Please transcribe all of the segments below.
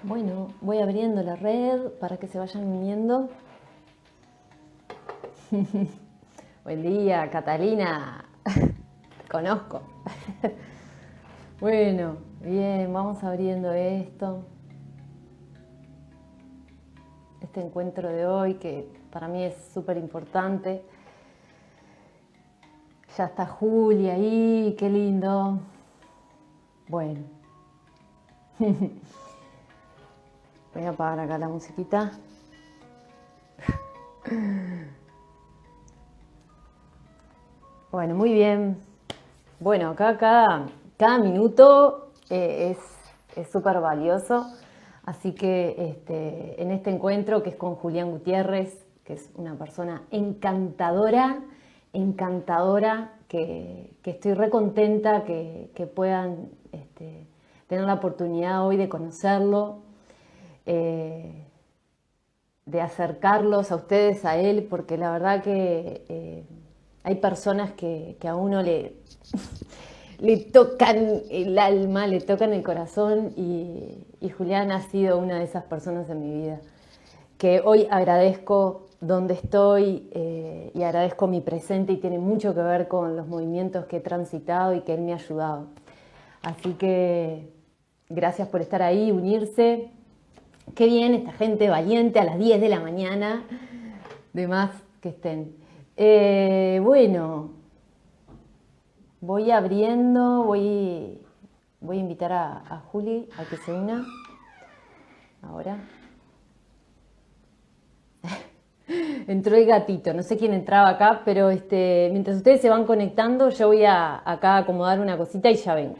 Bueno, voy abriendo la red para que se vayan uniendo. Buen día, Catalina. Te conozco. Bueno, bien, vamos abriendo este encuentro de hoy que para mí es súper importante. Ya está Juli ahí, qué lindo. Bueno, voy a apagar acá la musiquita. Bueno, muy bien. Bueno, acá cada minuto es súper valioso. Así que en este encuentro que es con Julián Gutiérrez, que es una persona encantadora, que estoy re contenta que puedan tener la oportunidad hoy de conocerlo, de acercarlos a ustedes, a él, porque la verdad que hay personas que a uno le tocan el alma, le tocan el corazón y Julián ha sido una de esas personas en mi vida, que hoy agradezco donde estoy y agradezco mi presente y tiene mucho que ver con los movimientos que he transitado y que él me ha ayudado. Así que gracias por estar ahí, unirse. Qué bien esta gente valiente a las 10 de la mañana, de más que estén. Bueno, voy abriendo, voy a invitar a Juli a que se una. Ahora. Entró el gatito, no sé quién entraba acá, pero mientras ustedes se van conectando, yo voy acá a acomodar una cosita y ya vengo.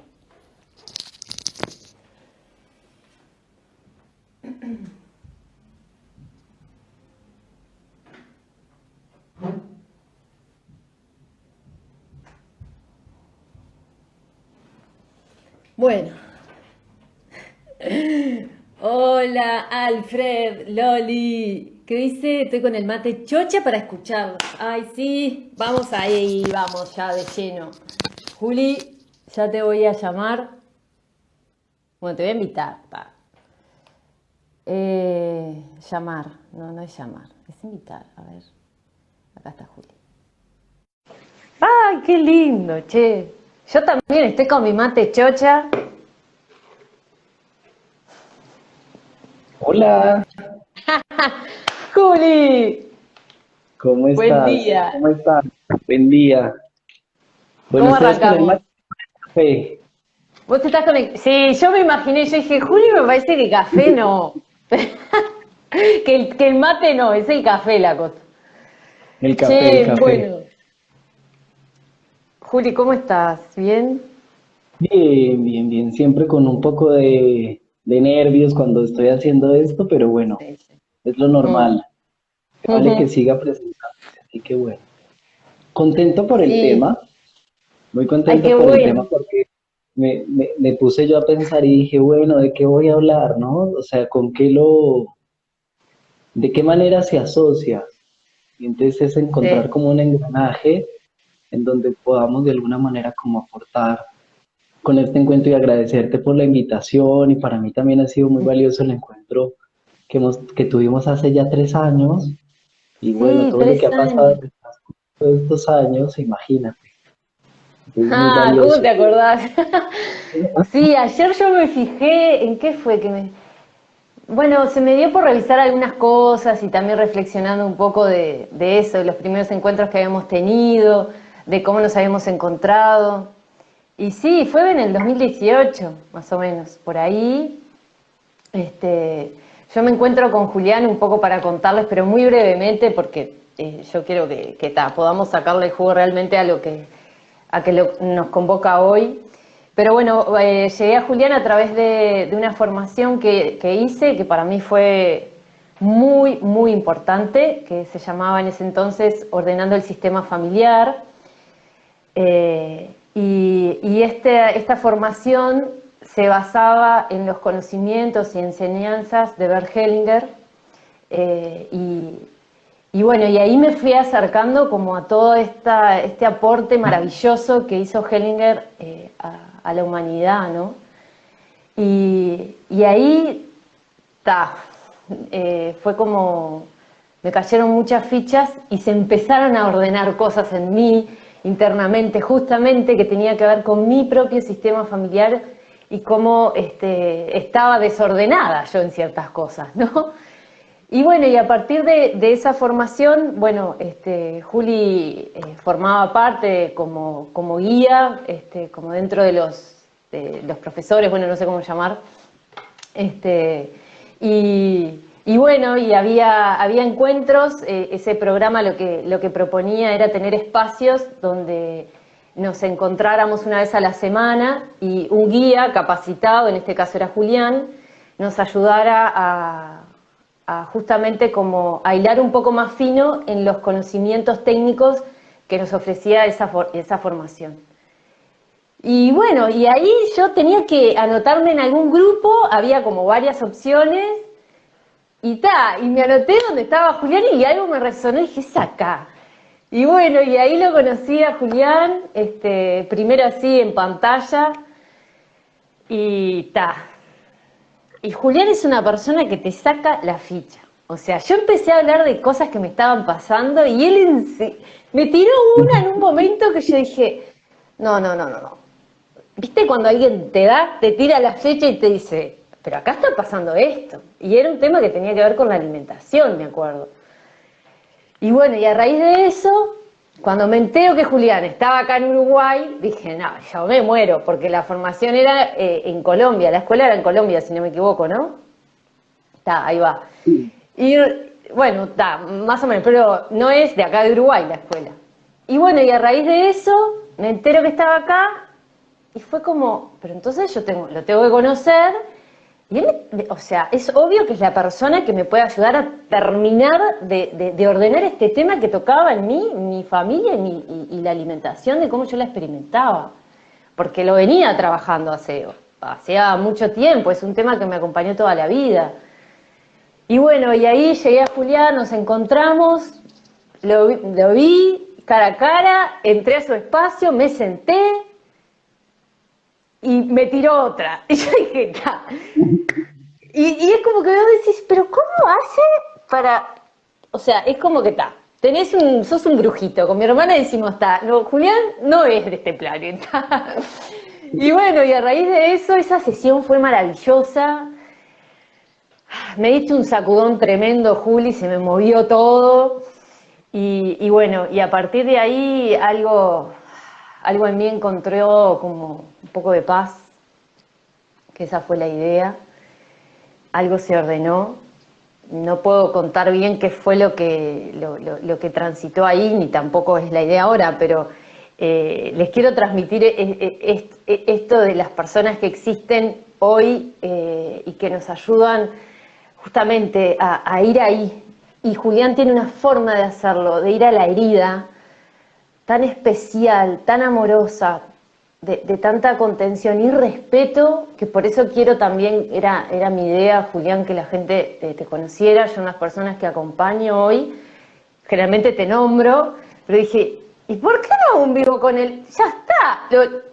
Bueno. Hola, Alfred, Loli. ¿Qué dice? Estoy con el mate chocha para escucharlos. Ay, sí, vamos ahí, vamos ya de lleno. Juli, ya te voy a llamar. Bueno, te voy a invitar. Llamar, no es llamar, es invitar. A ver, acá está Juli. Ay, qué lindo, che. Yo también estoy con mi mate chocha. Hola, Juli, ¿cómo buen estás? día. ¿Cómo estás? Buen día. Bueno, ¿Cómo ustedes con el arrancamos? mate café. Vos estás conectado. Sí, yo me imaginé, yo dije, Julio me parece que café no. Que el mate no, es el café la cosa. El café, el Che, café. bueno. Juli, ¿cómo estás? ¿Bien? Bien, bien, bien. Siempre con un poco de nervios cuando estoy haciendo esto, pero bueno, Sí, sí. es lo Mm. normal. Vale que Ujú. siga presentándose, así que bueno. Contento por el Sí. tema, muy Ay, contento qué por el tema bueno. porque me puse yo a pensar y dije, bueno, ¿de qué voy a hablar, no? O sea, ¿de qué manera se asocia? Y entonces es encontrar Sí. como un engranaje en donde podamos de alguna manera como aportar con este encuentro y agradecerte por la invitación y para mí también ha sido muy valioso el encuentro que tuvimos hace ya 3 años y bueno, Sí, todo lo que tres ha pasado años. en todos estos años, imagínate, es muy Ah, ¿cómo valioso. te acordás? Sí, ayer yo me fijé en qué fue que me... Bueno, se me dio por revisar algunas cosas y también reflexionando un poco de eso, de los primeros encuentros que habíamos tenido, de cómo nos habíamos encontrado. Y sí, fue en el 2018, más o menos, por ahí. Yo me encuentro con Julián un poco para contarles, pero muy brevemente, porque yo quiero que podamos sacarle jugo realmente a que nos convoca hoy. Pero bueno, llegué a Julián a través de una formación que hice, que para mí fue muy, muy importante, que se llamaba en ese entonces Ordenando el Sistema Familiar. Esta formación se basaba en los conocimientos y enseñanzas de Bert Hellinger, eh, y, y bueno, y ahí me fui acercando como a todo este aporte maravilloso que hizo Hellinger a la humanidad, ¿no? Y ahí ta, fue como, me cayeron muchas fichas y se empezaron a ordenar cosas en mí internamente, justamente que tenía que ver con mi propio sistema familiar y cómo estaba desordenada yo en ciertas cosas, ¿no? Y bueno, y a partir de esa formación, bueno, Juli formaba parte como guía, como dentro de los profesores, bueno, no sé cómo llamar, y bueno, y había encuentros, ese programa lo que proponía era tener espacios donde nos encontráramos una vez a la semana y un guía capacitado, en este caso era Julián, nos ayudara a justamente como a hilar un poco más fino en los conocimientos técnicos que nos ofrecía esa formación. Y bueno, y ahí yo tenía que anotarme en algún grupo, había como varias opciones, y me anoté donde estaba Julián y algo me resonó y dije, es acá. Y bueno, y ahí lo conocí a Julián, primero así en pantalla, y Y Julián es una persona que te saca la ficha. O sea, yo empecé a hablar de cosas que me estaban pasando y él me tiró una en un momento que yo dije, no, no, no, no, no. ¿Viste cuando alguien te tira la flecha y te dice, pero acá está pasando esto? Y era un tema que tenía que ver con la alimentación, me acuerdo. Y bueno, y a raíz de eso, cuando me entero que Julián estaba acá en Uruguay, dije, no, yo me muero, porque la formación era en Colombia, la escuela era en Colombia, si no me equivoco, ¿no? Ahí va. Y bueno, más o menos, pero no es de acá de Uruguay la escuela. Y bueno, y a raíz de eso, me entero que estaba acá, y fue como, pero entonces lo tengo que conocer, y él, o sea, es obvio que es la persona que me puede ayudar a terminar de ordenar este tema que tocaba en mí, mi familia y la alimentación, de cómo yo la experimentaba. Porque lo venía trabajando hacía mucho tiempo, es un tema que me acompañó toda la vida. Y bueno, y ahí llegué a Julián, nos encontramos, lo vi cara a cara, entré a su espacio, me senté, y me tiró otra. Y yo dije, y es como que vos decís, pero ¿cómo hace para...? O sea, es como que sos un brujito. Con mi hermana decimos, no, Julián no es de este planeta. Y bueno, y a raíz de eso, esa sesión fue maravillosa. Me diste un sacudón tremendo, Juli, se me movió todo. Y bueno, y a partir de ahí algo en mí encontró como un poco de paz, que esa fue la idea. Algo se ordenó. No puedo contar bien qué fue lo que transitó ahí, ni tampoco es la idea ahora, pero les quiero transmitir esto de las personas que existen hoy y que nos ayudan justamente a ir ahí. Y Julián tiene una forma de hacerlo, de ir a la herida, tan especial, tan amorosa, de tanta contención y respeto, que por eso quiero también, era mi idea, Julián, que la gente te conociera. Yo, unas personas que acompaño hoy, generalmente te nombro, pero dije, ¿y por qué no hago un vivo con él? Ya está,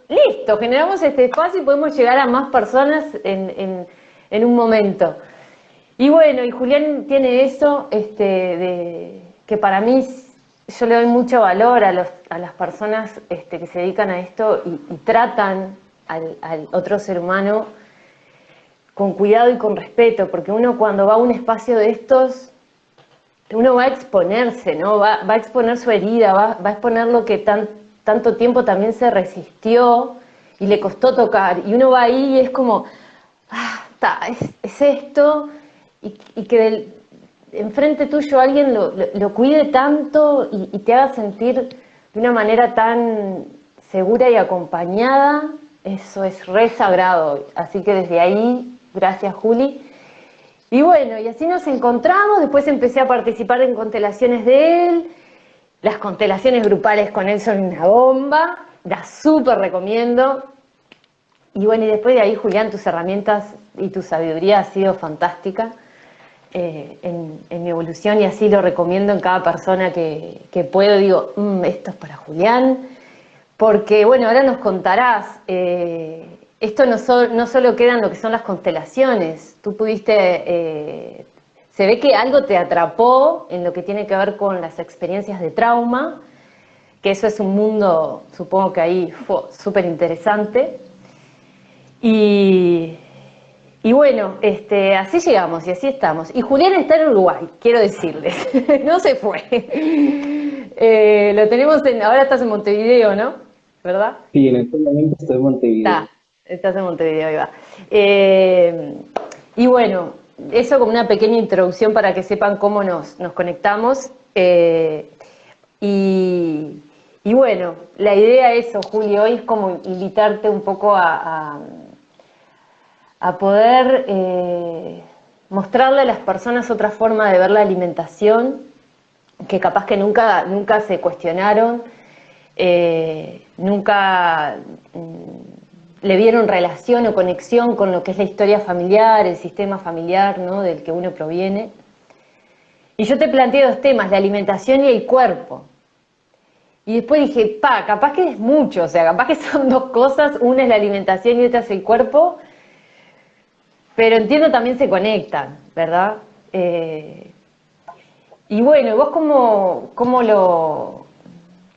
listo, generamos este espacio y podemos llegar a más personas en un momento. Y bueno, y Julián tiene eso, que para mí yo le doy mucho valor a las personas que se dedican a esto y tratan al otro ser humano con cuidado y con respeto, porque uno cuando va a un espacio de estos, uno va a exponerse, ¿no? Va a exponer su herida, va a exponer lo que tanto tiempo también se resistió y le costó tocar, y uno va ahí y es como, es esto, y que enfrente tuyo alguien lo cuide tanto y te haga sentir de una manera tan segura y acompañada, eso es re sagrado. Así que desde ahí, gracias, Juli. Y bueno, y así nos encontramos, después empecé a participar en constelaciones de él. Las constelaciones grupales con él son una bomba, las súper recomiendo. Y bueno, y después de ahí, Julián, tus herramientas y tu sabiduría ha sido fantástica en mi evolución, y así lo recomiendo en cada persona que puedo. Digo, esto es para Julián, porque bueno, ahora nos contarás, esto no solo queda en lo que son las constelaciones. Tú pudiste, se ve que algo te atrapó en lo que tiene que ver con las experiencias de trauma, que eso es un mundo, supongo que ahí fue súper interesante. Y, y bueno, así llegamos y así estamos. Y Julián está en Uruguay, quiero decirles, no se fue. Lo tenemos ahora estás en Montevideo, ¿no? ¿Verdad? Sí, en este momento estoy en Montevideo. Estás en Montevideo, ahí va. Eh, y bueno, eso como una pequeña introducción para que sepan cómo nos conectamos. Y, y bueno, la idea es eso, Julio, hoy es como invitarte un poco a poder mostrarle a las personas otra forma de ver la alimentación, que capaz que nunca se cuestionaron, nunca le dieron relación o conexión con lo que es la historia familiar, el sistema familiar, ¿no?, del que uno proviene. Y yo te planteé dos temas, la alimentación y el cuerpo. Y después dije, capaz que es mucho, o sea, capaz que son dos cosas, una es la alimentación y otra es el cuerpo, pero entiendo también se conectan, ¿verdad? Y bueno, ¿vos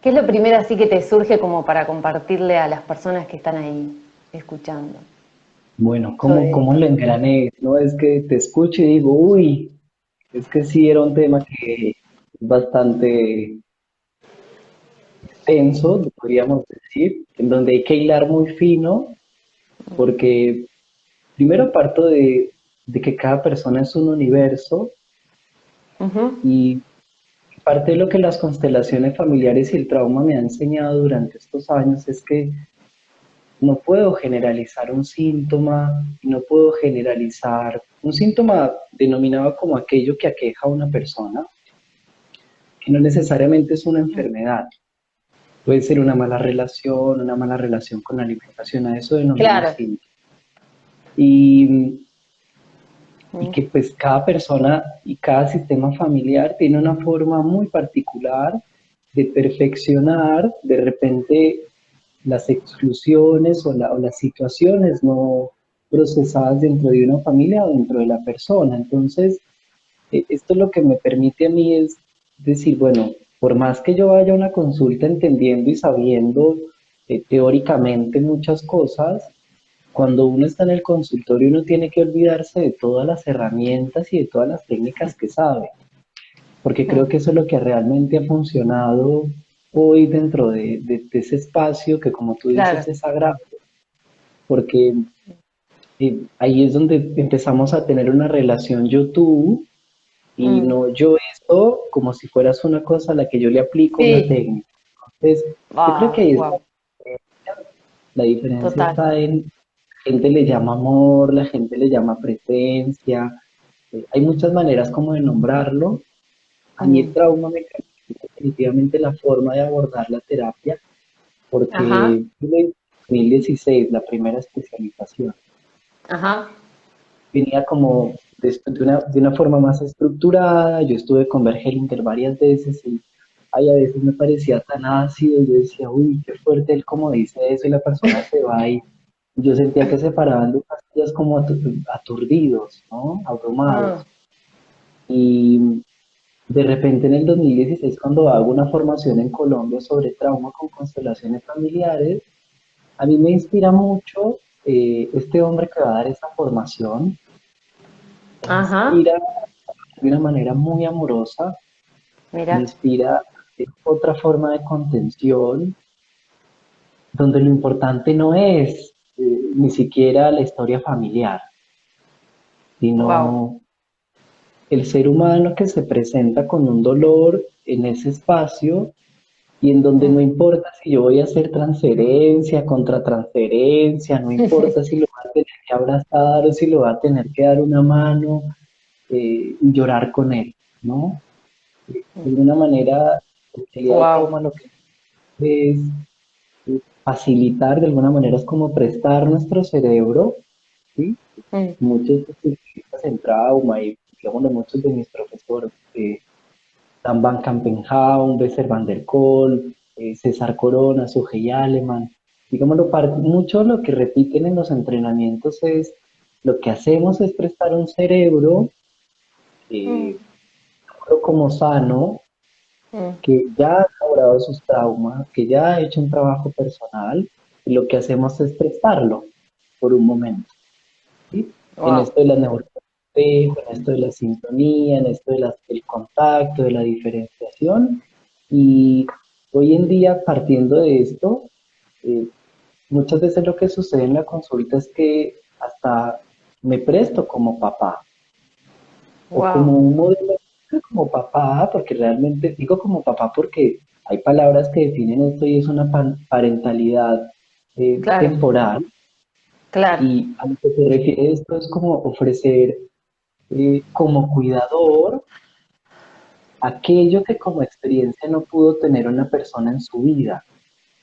qué es lo primero así que te surge como para compartirle a las personas que están ahí escuchando? Bueno, Sobre, ¿cómo lo engrané? No es que te escucho y digo, uy, es que sí era un tema que es bastante tenso, podríamos decir, en donde hay que hilar muy fino, porque primero parto de que cada persona es un universo ujú, y parte de lo que las constelaciones familiares y el trauma me han enseñado durante estos años es que no puedo generalizar un síntoma, no puedo generalizar un síntoma denominado como aquello que aqueja a una persona, que no necesariamente es una enfermedad. Puede ser una mala relación con la alimentación, a eso denomino claro. síntoma. Y, y Mm, que pues cada persona y cada sistema familiar tiene una forma muy particular de perfeccionar de repente las exclusiones o las situaciones no procesadas dentro de una familia o dentro de la persona. Entonces, esto lo que me permite a mí es decir, bueno, por más que yo vaya a una consulta entendiendo y sabiendo teóricamente muchas cosas, cuando uno está en el consultorio uno tiene que olvidarse de todas las herramientas y de todas las técnicas que sabe, porque creo mm, que eso es lo que realmente ha funcionado hoy dentro de ese espacio que, como tú dices, claro. es sagrado, porque ahí es donde empezamos a tener una relación yo-tú y Mm, no yo esto como si fueras una cosa a la que yo le aplico una sí, técnica. Entonces, yo creo que ahí está wow, la diferencia total. está en, la gente le llama amor, la gente le llama presencia, hay muchas maneras como de nombrarlo. A mí el Mm, trauma me cambió definitivamente la forma de abordar la terapia, ajá, porque tuve en 2016 la primera especialización. ajá. Venía como de una forma más estructurada, yo estuve con Bergelinger varias veces y ay, a veces me parecía tan ácido, yo decía, uy, qué fuerte él como dice eso y la persona se va y yo sentía que se paraban de pastillas como aturdidos, ¿no? Mm, Abrumados. Y de repente en el 2016, cuando hago una formación en Colombia sobre trauma con constelaciones familiares, a mí me inspira mucho este hombre que va a dar esa formación, me ajá, inspira de una manera muy amorosa, me mira. inspira de otra forma de contención, donde lo importante no es ni siquiera la historia familiar, Wow. sino el ser humano que se presenta con un dolor en ese espacio y en donde no importa si yo voy a hacer transferencia, contra transferencia, no importa si lo va a tener que abrazar o si lo va a tener que dar una mano y llorar con él, ¿no? De alguna manera, la utilidad del Wow. trauma lo que hace es facilitar, de alguna manera es como prestar nuestro cerebro, ¿sí? Mm, Muchos especialistas en trauma y, digamos, muchos de mis profesores, Dan Van Kampenhaun, Besser van der Kolk, César Corona, Sugey Aleman. digámoslo, mucho lo que repiten en los entrenamientos es, lo que hacemos es prestar un cerebro Mm, eh, como sano, mm. que ya ha elaborado sus traumas, que ya ha hecho un trabajo personal, y lo que hacemos es prestarlo por un momento, ¿sí? En Wow. esto de la neurona espejo, en esto de la sintonía, en esto del contacto, de la diferenciación, y hoy en día, partiendo de esto, eh, muchas veces lo que sucede en la consulta es que hasta me presto como papá o como Wow. un modelo como papá, porque realmente digo como papá porque hay palabras que definen esto y es una parentalidad Claro, temporal, claro. y a lo que se refiere esto es como ofrecer como cuidador aquello que como experiencia no pudo tener una persona en su vida,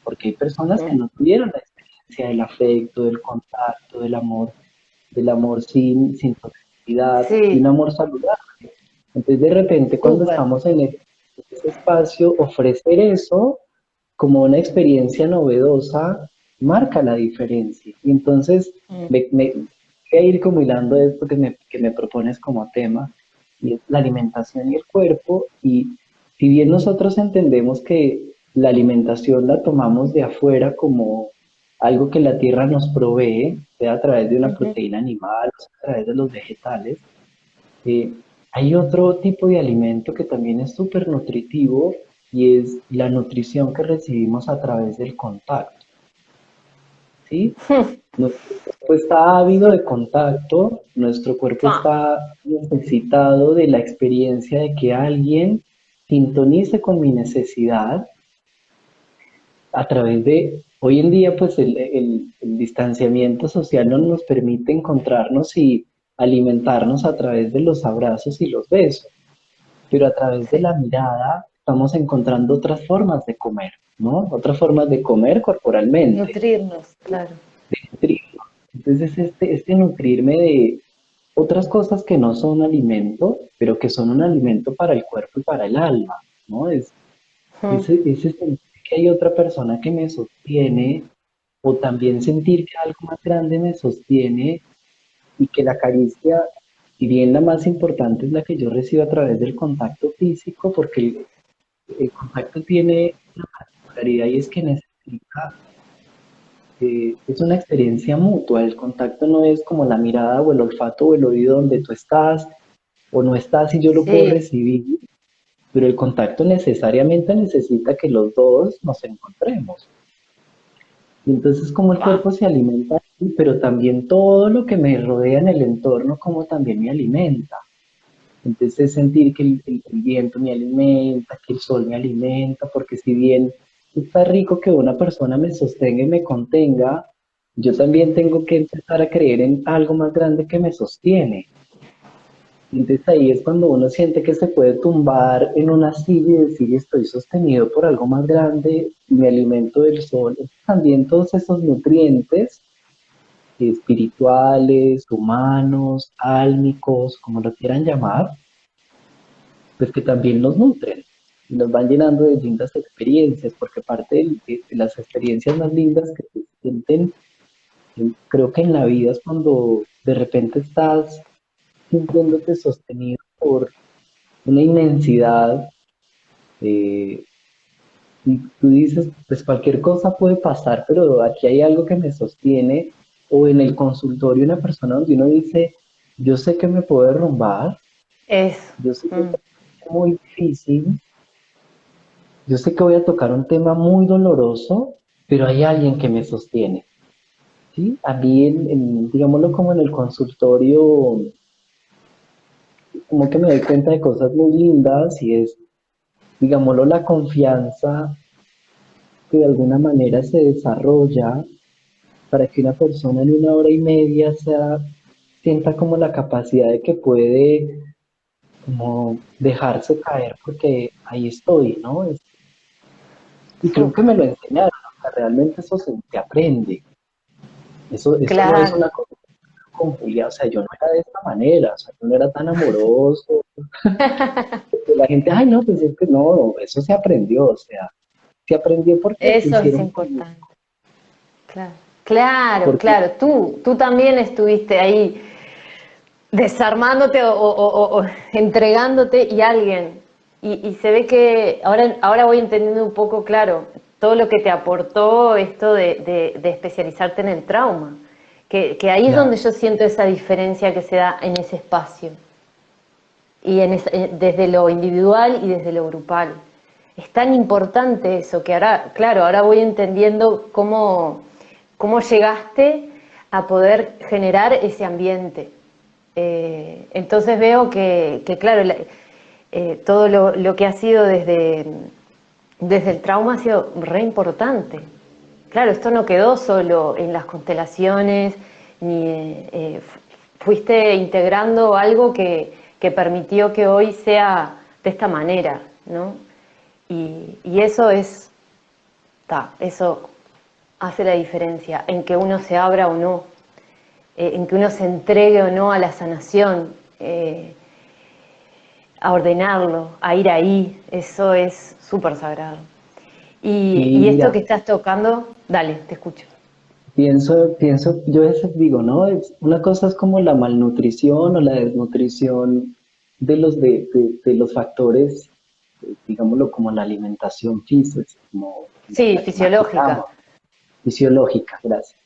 porque hay personas que Mm. no tuvieron la experiencia del afecto, del contacto, del amor sin toxicidad, de un Sí, amor saludable. Entonces, de repente, cuando súper. estamos en ese espacio, ofrecer eso como una experiencia novedosa marca la diferencia. Y entonces, Mm, voy a ir como hilando esto que me propones como tema, y es la alimentación y el cuerpo. Y si bien nosotros entendemos que la alimentación la tomamos de afuera como algo que la tierra nos provee, sea a través de una ujú. proteína animal, o sea a través de los vegetales, eh, hay otro tipo de alimento que también es súper nutritivo, y es la nutrición que recibimos a través del contacto, ¿sí? Nuestro cuerpo está ávido de contacto, nuestro cuerpo Fa. está necesitado de la experiencia de que alguien sintonice con mi necesidad a través de, hoy en día, pues el distanciamiento social no nos permite encontrarnos y alimentarnos a través de los abrazos y los besos, pero a través de Sí. la mirada estamos encontrando otras formas de comer, ¿no? Otras formas de comer corporalmente, Nutrirnos, claro. nutrirnos. Entonces, este nutrirme de otras cosas que no son alimento, pero que son un alimento para el cuerpo y para el alma, ¿no? Mm. Ese sentir que hay otra persona que me sostiene, o también sentir que algo más grande me sostiene, y que la caricia, si bien la más importante es la que yo recibo a través del contacto físico, porque el contacto tiene una particularidad, y es que necesita, es una experiencia mutua. El contacto no es como la mirada o el olfato o el oído donde tú estás o no estás y yo lo puedo Sí. recibir, pero el contacto necesariamente necesita que los dos nos encontremos. Y entonces como el Wow. cuerpo se alimenta, pero también todo lo que me rodea en el entorno como también me alimenta. Entonces es sentir que el viento me alimenta, que el sol me alimenta, porque si bien está rico que una persona me sostenga y me contenga, yo también tengo que empezar a creer en algo más grande que me sostiene. Entonces ahí es cuando uno siente que se puede tumbar en una silla y decir, estoy sostenido por algo más grande, me alimento del sol. Entonces, también todos esos nutrientes espirituales, humanos, álmicos, como lo quieran llamar, pues que también nos nutren y nos van llenando de lindas experiencias, porque parte de las experiencias más lindas que se sienten, creo que en la vida, es cuando de repente estás sintiéndote sostenido por una inmensidad, eh, y tú dices, pues cualquier cosa puede pasar, pero aquí hay algo que me sostiene, o en el consultorio una persona donde uno dice, yo sé que me puedo derrumbar, Eso. yo sé que Mm. es muy difícil, yo sé que voy a tocar un tema muy doloroso, pero hay alguien que me sostiene, ¿sí? A mí, digámoslo como en el consultorio, como que me doy cuenta de cosas muy lindas, y es, digámoslo, la confianza que de alguna manera se desarrolla para que una persona en una hora y media sienta como la capacidad de que puede como dejarse caer porque ahí estoy, ¿no? Y creo que Súper. me lo enseñaron, o sea, realmente eso se aprende. Eso no es Claro. una cosa con Julia, o sea, yo no era de esta manera, o sea, yo no era tan amoroso. Porque la gente, ay, no, pues es que no, eso se aprendió, o sea, se aprendió porque Eso es hicieron, importante. Claro, claro, Porque, claro. Tú también estuviste ahí desarmándote o entregándote y alguien. Y se ve que ahora voy entendiendo un poco, claro, todo lo que te aportó esto de especializarte en el trauma. Que ahí es claro, donde yo siento esa diferencia que se da en ese espacio. Y desde lo individual y desde lo grupal. Es tan importante eso que ahora, claro, ahora voy entendiendo cómo llegaste a poder generar ese ambiente. Entonces veo que claro, todo lo que ha sido desde el trauma ha sido re importante. Claro, esto no quedó solo en las constelaciones, ni fuiste integrando algo que permitió que hoy sea de esta manera, ¿no? Y eso eso hace la diferencia en que uno se abra o no, en que uno se entregue o no a la sanación, a ordenarlo, a ir ahí, eso es súper sagrado. sí, Y esto que mira, estás tocando, dale, te escucho. yo a veces digo, ¿no? Una cosa es como la malnutrición o la desnutrición de los factores, digámoslo, como la alimentación física, como Sí, la fisiológica. llamamos, fisiológica, gracias.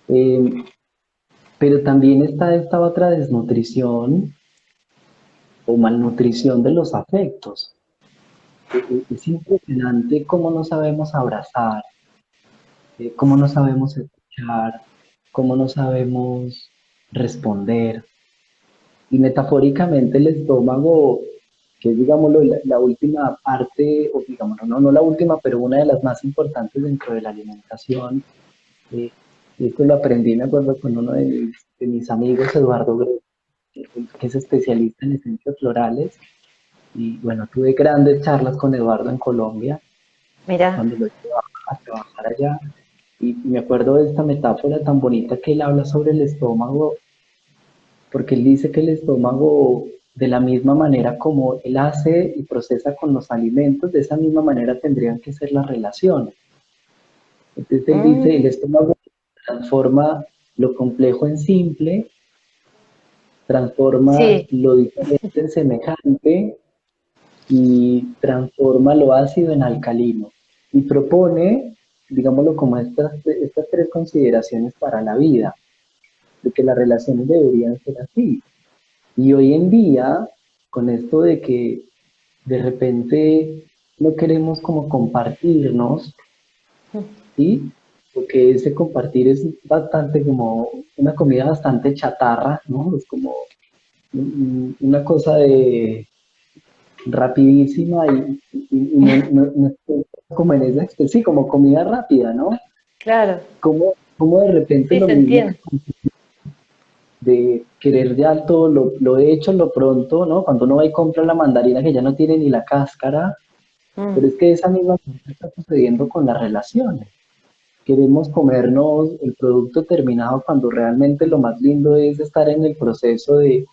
Eh, pero también está esta otra desnutrición o malnutrición de los afectos. Es impresionante cómo no sabemos abrazar, cómo no sabemos escuchar, cómo no sabemos responder. Y metafóricamente el estómago, que es, digámoslo, la última parte, o digámoslo, no la última, pero una de las más importantes dentro de la alimentación, eh, y esto lo aprendí, me acuerdo, con uno de mis amigos, Eduardo Gre, que es especialista en esencias florales, y bueno, tuve grandes charlas con Eduardo en Colombia, Mira, cuando lo llevaba a trabajar allá, y me acuerdo de esta metáfora tan bonita que él habla sobre el estómago, porque él dice que el estómago, de la misma manera como él hace y procesa con los alimentos, de esa misma manera tendrían que ser las relaciones. Entonces él dice, el mm, estómago transforma lo complejo en simple, transforma sí, lo diferente en semejante y transforma lo ácido en alcalino. Y propone, digámoslo, como estas tres consideraciones para la vida, de que las relaciones deberían ser así. Y hoy en día, con esto de que de repente no queremos como compartirnos, ¿sí? Porque ese compartir es bastante como una comida bastante chatarra, ¿no? Es como una cosa de rapidísima y no estoy como en esa, sí, como comida rápida, ¿no? claro, Como de repente sí, lo se mismo entiende. de querer ya todo lo hecho, lo pronto, ¿no? Cuando uno va y compra la mandarina que ya no tiene ni la cáscara, Mm, pero es que esa misma cosa está sucediendo con las relaciones. Queremos comernos el producto terminado cuando realmente lo más lindo es estar en el proceso de,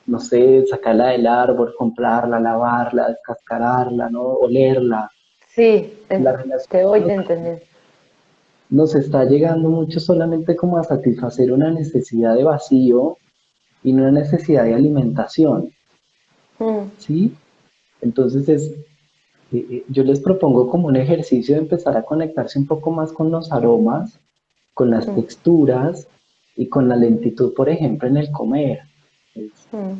no sé, sacarla del árbol, comprarla, lavarla, descascararla, ¿no? Olerla. sí, La relación te voy nos, a entender. nos está llegando mucho solamente como a satisfacer una necesidad de vacío y no una necesidad de alimentación, Mm, ¿sí? Entonces yo les propongo como un ejercicio de empezar a conectarse un poco más con los aromas, con las mm, texturas y con la lentitud, por ejemplo, en el comer. Es, mm,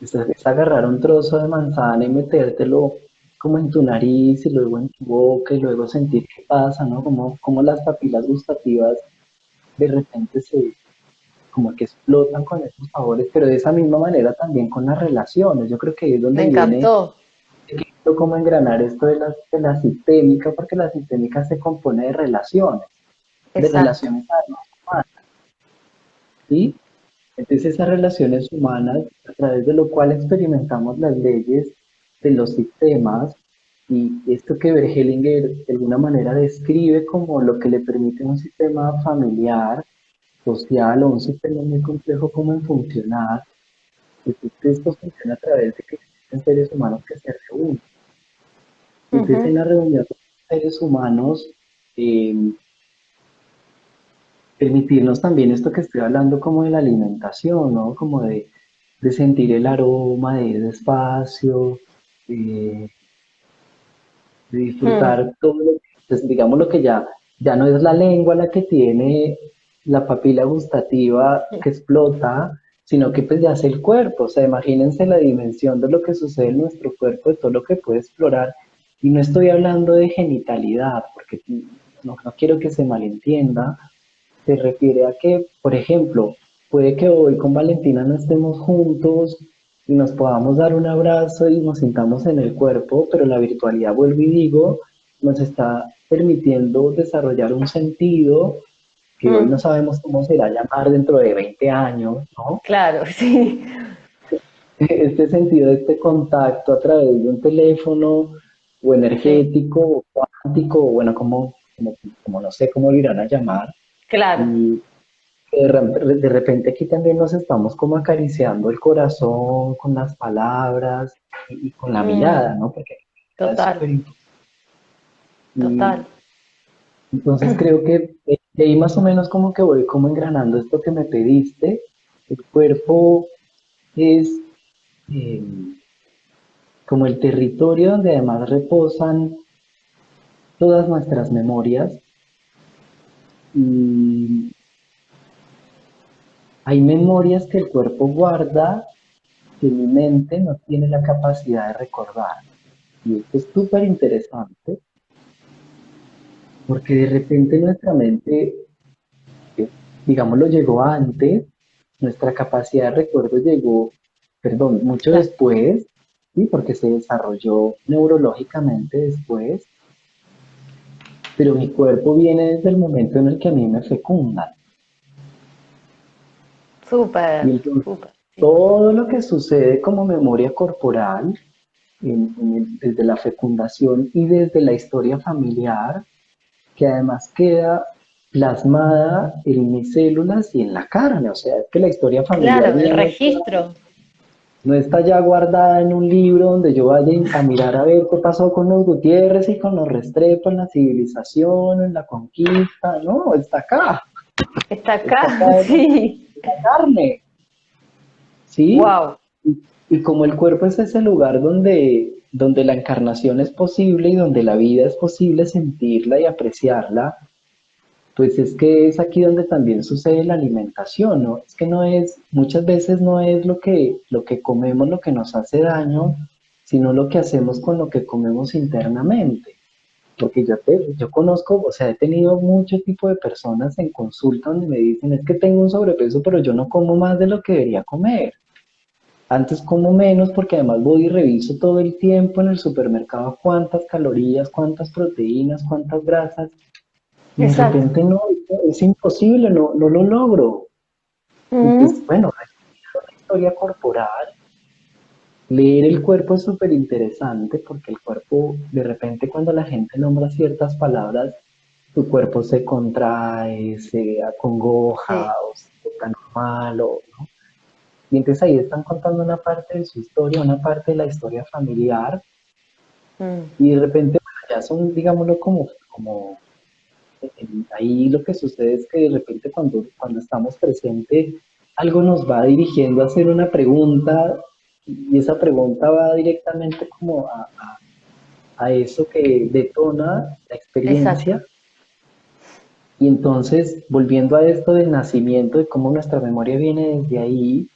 es agarrar un trozo de manzana y metértelo como en tu nariz y luego en tu boca y luego sentir qué pasa, ¿no? Como las papilas gustativas de repente como que explotan con esos sabores, pero de esa misma manera también con las relaciones. Yo creo que ahí es me donde viene encantó. cómo engranar esto de la sistémica, porque la sistémica se compone de Exacto, relaciones humanas, ¿sí? Entonces esas relaciones humanas, a través de lo cual experimentamos las leyes de los sistemas, y esto que Hellinger de alguna manera describe como lo que le permite a un sistema familiar, social o un sistema muy complejo como en funcionar, pues esto funciona a través de que existen seres humanos que se reúnen. Entonces, ujú, en la reunión de seres humanos, eh, permitirnos también esto que estoy hablando como de la alimentación, ¿no? Como de sentir el aroma de ese espacio, de, de Mm, disfrutar todo lo que, pues, digamos lo que ya no es la lengua la que tiene la papila gustativa que explota, sino que pues ya es el cuerpo. O sea, imagínense la dimensión de lo que sucede en nuestro cuerpo, de todo lo que puede explorar. Y no estoy hablando de genitalidad, porque no quiero que se malentienda. Se refiere a que, por ejemplo, puede que hoy con Valentina no estemos juntos y nos podamos dar un abrazo y nos sintamos en el cuerpo, pero la virtualidad, vuelvo y digo, nos está permitiendo desarrollar un sentido que hoy no mm, sabemos cómo será llamar dentro de 20 años, ¿no? claro, sí. Este sentido de este contacto a través de un teléfono o Sí, energético o cuántico, o bueno, como no sé cómo lo irán a llamar, claro, y de repente aquí también nos estamos como acariciando el corazón con las palabras y con la mm, mirada, ¿no? Porque la mirada es total, súper importante. Y total. entonces creo que de ahí más o menos como que voy como engranando esto que me pediste. El cuerpo es eh, como el territorio donde además reposan todas nuestras memorias y hay memorias que el cuerpo guarda que mi mente no tiene la capacidad de recordar. Y esto es súper interesante porque de repente nuestra mente, digámoslo, llegó antes, nuestra capacidad de recuerdo llegó, perdón, mucho Claro. después, ¿sí? Porque se desarrolló neurológicamente después, pero mi cuerpo viene desde el momento en el que a mí me fecundan. Y Súper, entonces súper, sí. todo lo que sucede como memoria corporal, desde la fecundación y desde la historia familiar, que además queda plasmada en mis células y en la carne. O sea, es que la historia familiar Claro, el mía registro. no está ya guardada en un libro donde yo vaya a mirar a ver qué pasó con los Gutiérrez y con los Restrepo en la civilización, en la conquista. No, Está está acá, acá en sí. la carne. ¿Sí? Wow. Y como el cuerpo es ese lugar donde la encarnación es posible y donde la vida es posible sentirla y apreciarla, pues es que es aquí donde también sucede la alimentación, ¿no? Es que no es, muchas veces no es lo que comemos lo que nos hace daño, sino lo que hacemos con lo que comemos internamente. Porque yo conozco, o sea, he tenido mucho tipo de personas en consulta donde me dicen, es que tengo un sobrepeso, pero yo no como más de lo que debería comer. Antes como menos porque además voy y reviso todo el tiempo en el supermercado cuántas calorías, cuántas proteínas, cuántas grasas. Y de Exacto. repente no, es imposible, no lo logro. Y pues Mm, bueno, la historia corporal, leer el cuerpo es súper interesante porque el cuerpo, de repente cuando la gente nombra ciertas palabras, tu cuerpo se contrae, se acongoja sí. o se está normal y entonces ahí están contando una parte de su historia, una parte de la historia familiar, Mm, y de repente, bueno, ya son, digámoslo, ahí lo que sucede es que de repente cuando estamos presentes, algo nos va dirigiendo a hacer una pregunta, y esa pregunta va directamente como a eso que detona la exacto. experiencia, y entonces, volviendo a esto del nacimiento, de cómo nuestra memoria viene desde ahí,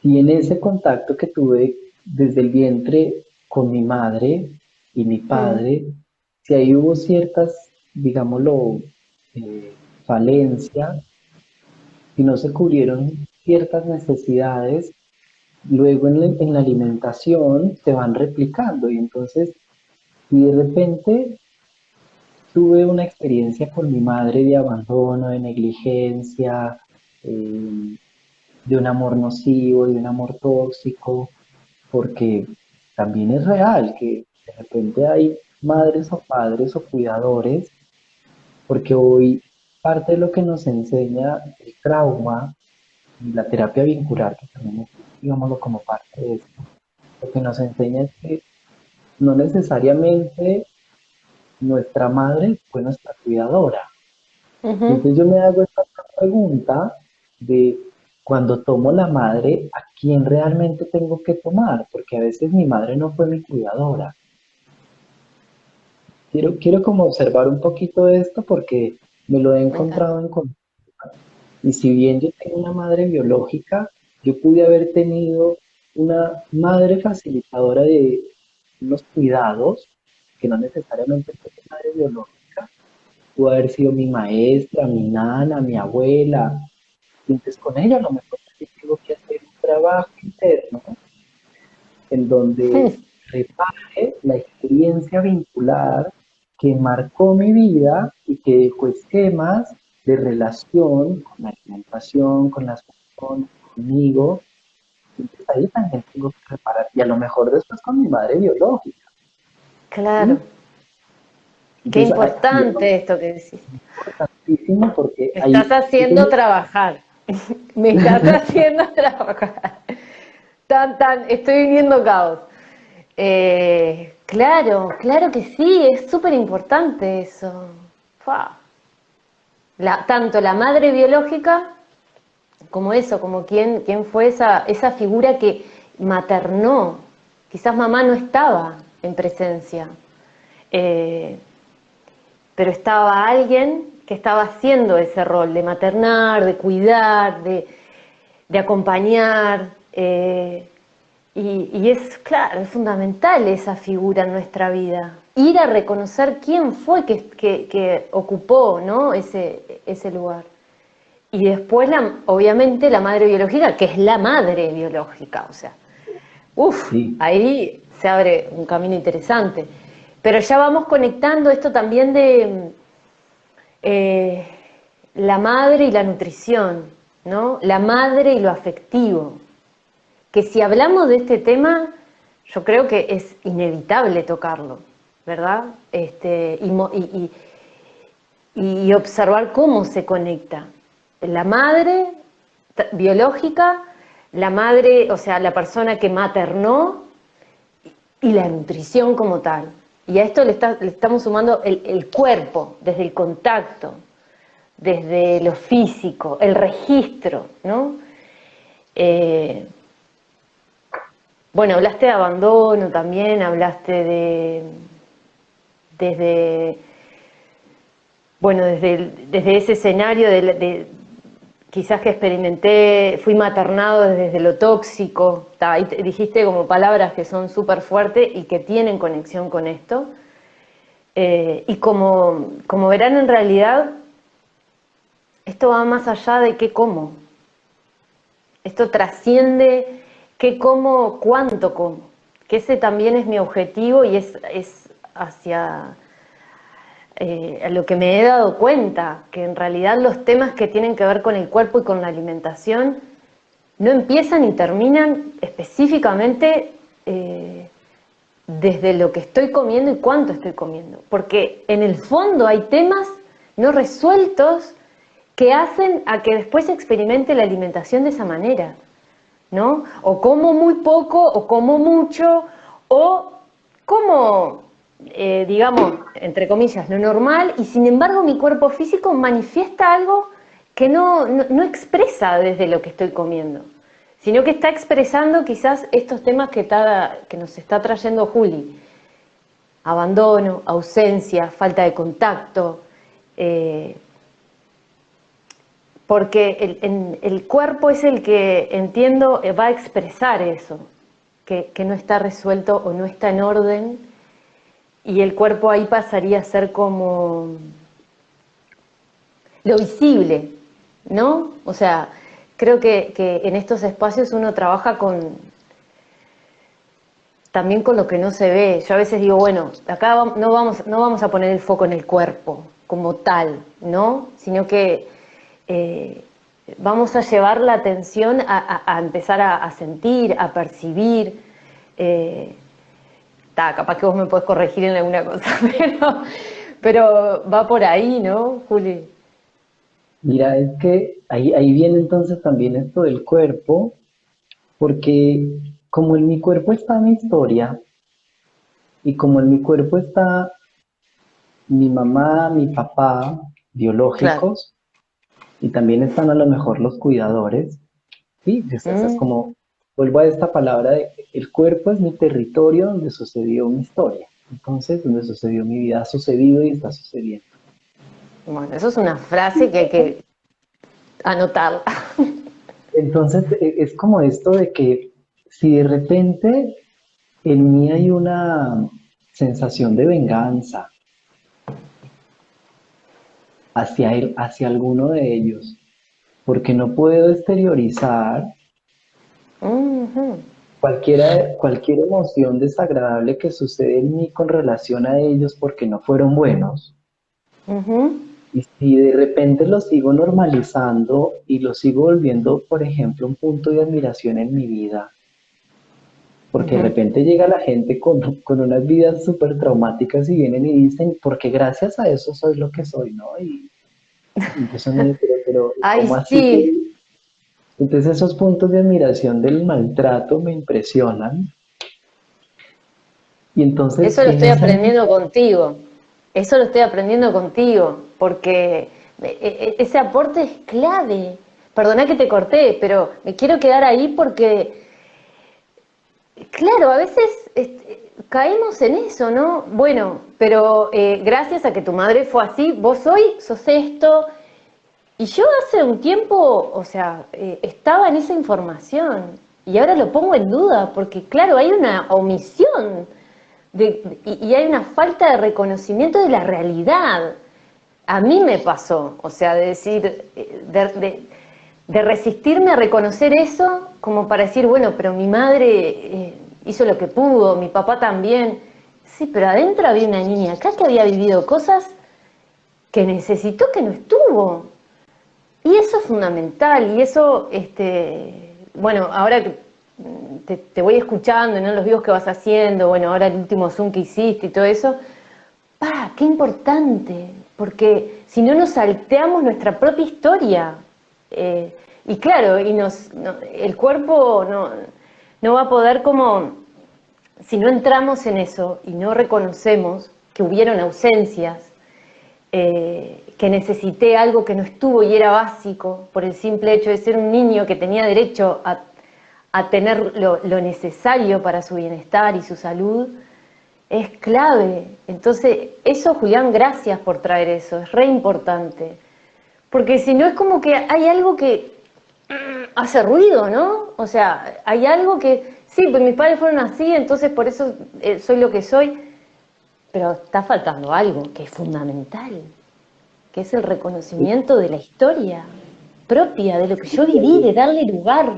y en ese contacto que tuve desde el vientre con mi madre y mi Mm, padre, si ahí hubo ciertas, digámoslo, falencias, si no se cubrieron ciertas necesidades, luego en la alimentación se van replicando. Y entonces, si de repente tuve una experiencia con mi madre de abandono, de negligencia, de un amor nocivo, de un amor tóxico, porque también es real que de repente hay madres o padres o cuidadores, porque hoy parte de lo que nos enseña el trauma y la terapia vincular, que también es, digámoslo, como parte de esto, lo que nos enseña es que no necesariamente nuestra madre fue nuestra cuidadora, Ujú. Entonces yo me hago esta pregunta de cuando tomo la madre, ¿a quién realmente tengo que tomar? Porque a veces mi madre no fue mi cuidadora. Quiero como observar un poquito esto porque me lo he Me encanta. encontrado en y si bien yo tengo una madre biológica, yo pude haber tenido una madre facilitadora de unos cuidados, que no necesariamente fue mi madre biológica, pudo haber sido mi maestra, mi nana, mi abuela. Y entonces con ella a lo mejor también tengo que hacer un trabajo interno en donde repare la experiencia vincular que marcó mi vida y que dejó esquemas de relación con la alimentación, con las personas, conmigo. Entonces ahí también tengo que reparar. Y a lo mejor después con mi madre biológica, Claro, ¿sí? qué Entonces, y eso importante esto que decís. es importantísimo porque Me estás ahí haciendo trabajar. Me estás haciendo trabajar. Estoy viviendo caos. Claro, claro que sí, es súper importante eso. Fua. Tanto la madre biológica como eso, como quién fue esa figura que maternó. Quizás mamá no estaba en presencia, eh, pero estaba alguien que estaba haciendo ese rol de maternar, de cuidar, de acompañar. Y es, claro, es fundamental esa figura en nuestra vida. Ir a reconocer quién fue que ocupó, ¿no? ese lugar. Y después, obviamente, la madre biológica, que es la madre biológica. O sea, uff, sí, ahí se abre un camino interesante. Pero ya vamos conectando esto también de eh, la madre y la nutrición, ¿no? La madre y lo afectivo. Que si hablamos de este tema, yo creo que es inevitable tocarlo, ¿verdad? Y observar cómo se conecta la madre biológica, la madre, o sea, la persona que maternó y la nutrición como tal. Y a esto le estamos sumando el cuerpo, desde el contacto, desde lo físico, el registro, ¿no? Eh, bueno, hablaste de abandono también, hablaste desde, bueno, desde ese escenario quizás que experimenté, fui maternado desde lo tóxico, ahí dijiste como palabras que son súper fuertes y que tienen conexión con esto. Y como verán, en realidad, esto va más allá de qué como. Esto trasciende qué como, cuánto como. Que ese también es mi objetivo y es hacia a lo que me he dado cuenta, que en realidad los temas que tienen que ver con el cuerpo y con la alimentación no empiezan y terminan específicamente desde lo que estoy comiendo y cuánto estoy comiendo. Porque en el fondo hay temas no resueltos que hacen a que después experimente la alimentación de esa manera, ¿no? O como muy poco, o como mucho, o como, digamos, entre comillas, lo normal, y sin embargo mi cuerpo físico manifiesta algo que no expresa desde lo que estoy comiendo, sino que está expresando quizás estos temas que nos está trayendo Juli: abandono, ausencia, falta de contacto, eh, porque el cuerpo es el que, entiendo, va a expresar eso, que no está resuelto o no está en orden, y el cuerpo ahí pasaría a ser como lo visible, ¿no? O sea, creo que en estos espacios uno trabaja también con lo que no se ve. Yo a veces digo, bueno, acá no vamos a poner el foco en el cuerpo como tal, ¿no? Sino que eh, vamos a llevar la atención a empezar a sentir, a percibir. eh, Capaz que vos me podés corregir en alguna cosa, pero va por ahí, ¿no, Juli? mira, es que ahí viene entonces también esto del cuerpo, porque como en mi cuerpo está mi historia y como en mi cuerpo está mi mamá, mi papá, claro. biológicos y también están a lo mejor los cuidadores. Sí, esa es Mm, como, vuelvo a esta palabra de, el cuerpo es mi territorio donde sucedió mi historia. Entonces, donde sucedió mi vida, ha sucedido y está sucediendo. bueno, eso es una frase que hay que anotarla. Entonces, es como esto de que si de repente en mí hay una sensación de venganza hacia él, hacia alguno de ellos, porque no puedo exteriorizar Ujú, cualquier emoción desagradable que sucede en mí con relación a ellos porque no fueron buenos. ujú, Y si de repente lo sigo normalizando y lo sigo volviendo, por ejemplo, un punto de admiración en mi vida, porque de ujú. repente llega la gente con unas vidas súper traumáticas y vienen y dicen, porque gracias a eso soy lo que soy, ¿no? Y entonces uno dice, pero Ay, ¿cómo así que? sí, Entonces esos puntos de admiración del maltrato me impresionan. Y entonces eso lo en estoy esa aprendiendo línea, contigo. Eso lo estoy aprendiendo contigo, porque ese aporte es clave. Perdona que te corté, pero me quiero quedar ahí porque, claro, a veces caemos en eso, ¿no? Bueno, pero gracias a que tu madre fue así, vos hoy sos esto. Y yo hace un tiempo, o sea, estaba en esa información y ahora lo pongo en duda porque, claro, hay una omisión y hay una falta de reconocimiento de la realidad. A mí me pasó, o sea, de decir, de resistirme a reconocer eso como para decir, bueno, pero mi madre hizo lo que pudo, mi papá también. Sí, pero adentro había una niña acá que había vivido cosas que necesitó que no estuvo. Y eso es fundamental, y eso, bueno, ahora que te voy escuchando, ¿no? Los vivos que vas haciendo, bueno, ahora el último Zoom que hiciste y todo eso, ¡pah! ¡Qué importante! Porque si no nos salteamos nuestra propia historia, y claro, el cuerpo no va a poder como, si no entramos en eso y no reconocemos que hubieron ausencias, que necesité algo que no estuvo y era básico por el simple hecho de ser un niño que tenía derecho a tener lo necesario para su bienestar y su salud, es clave. Entonces, eso, Julián, gracias por traer eso, es re importante. Porque si no es como que hay algo que hace ruido, ¿no? O sea, hay algo que, sí, pues mis padres fueron así, entonces por eso soy lo que soy, pero está faltando algo que es fundamental, que es el reconocimiento de la historia propia, de lo que yo viví, de darle lugar,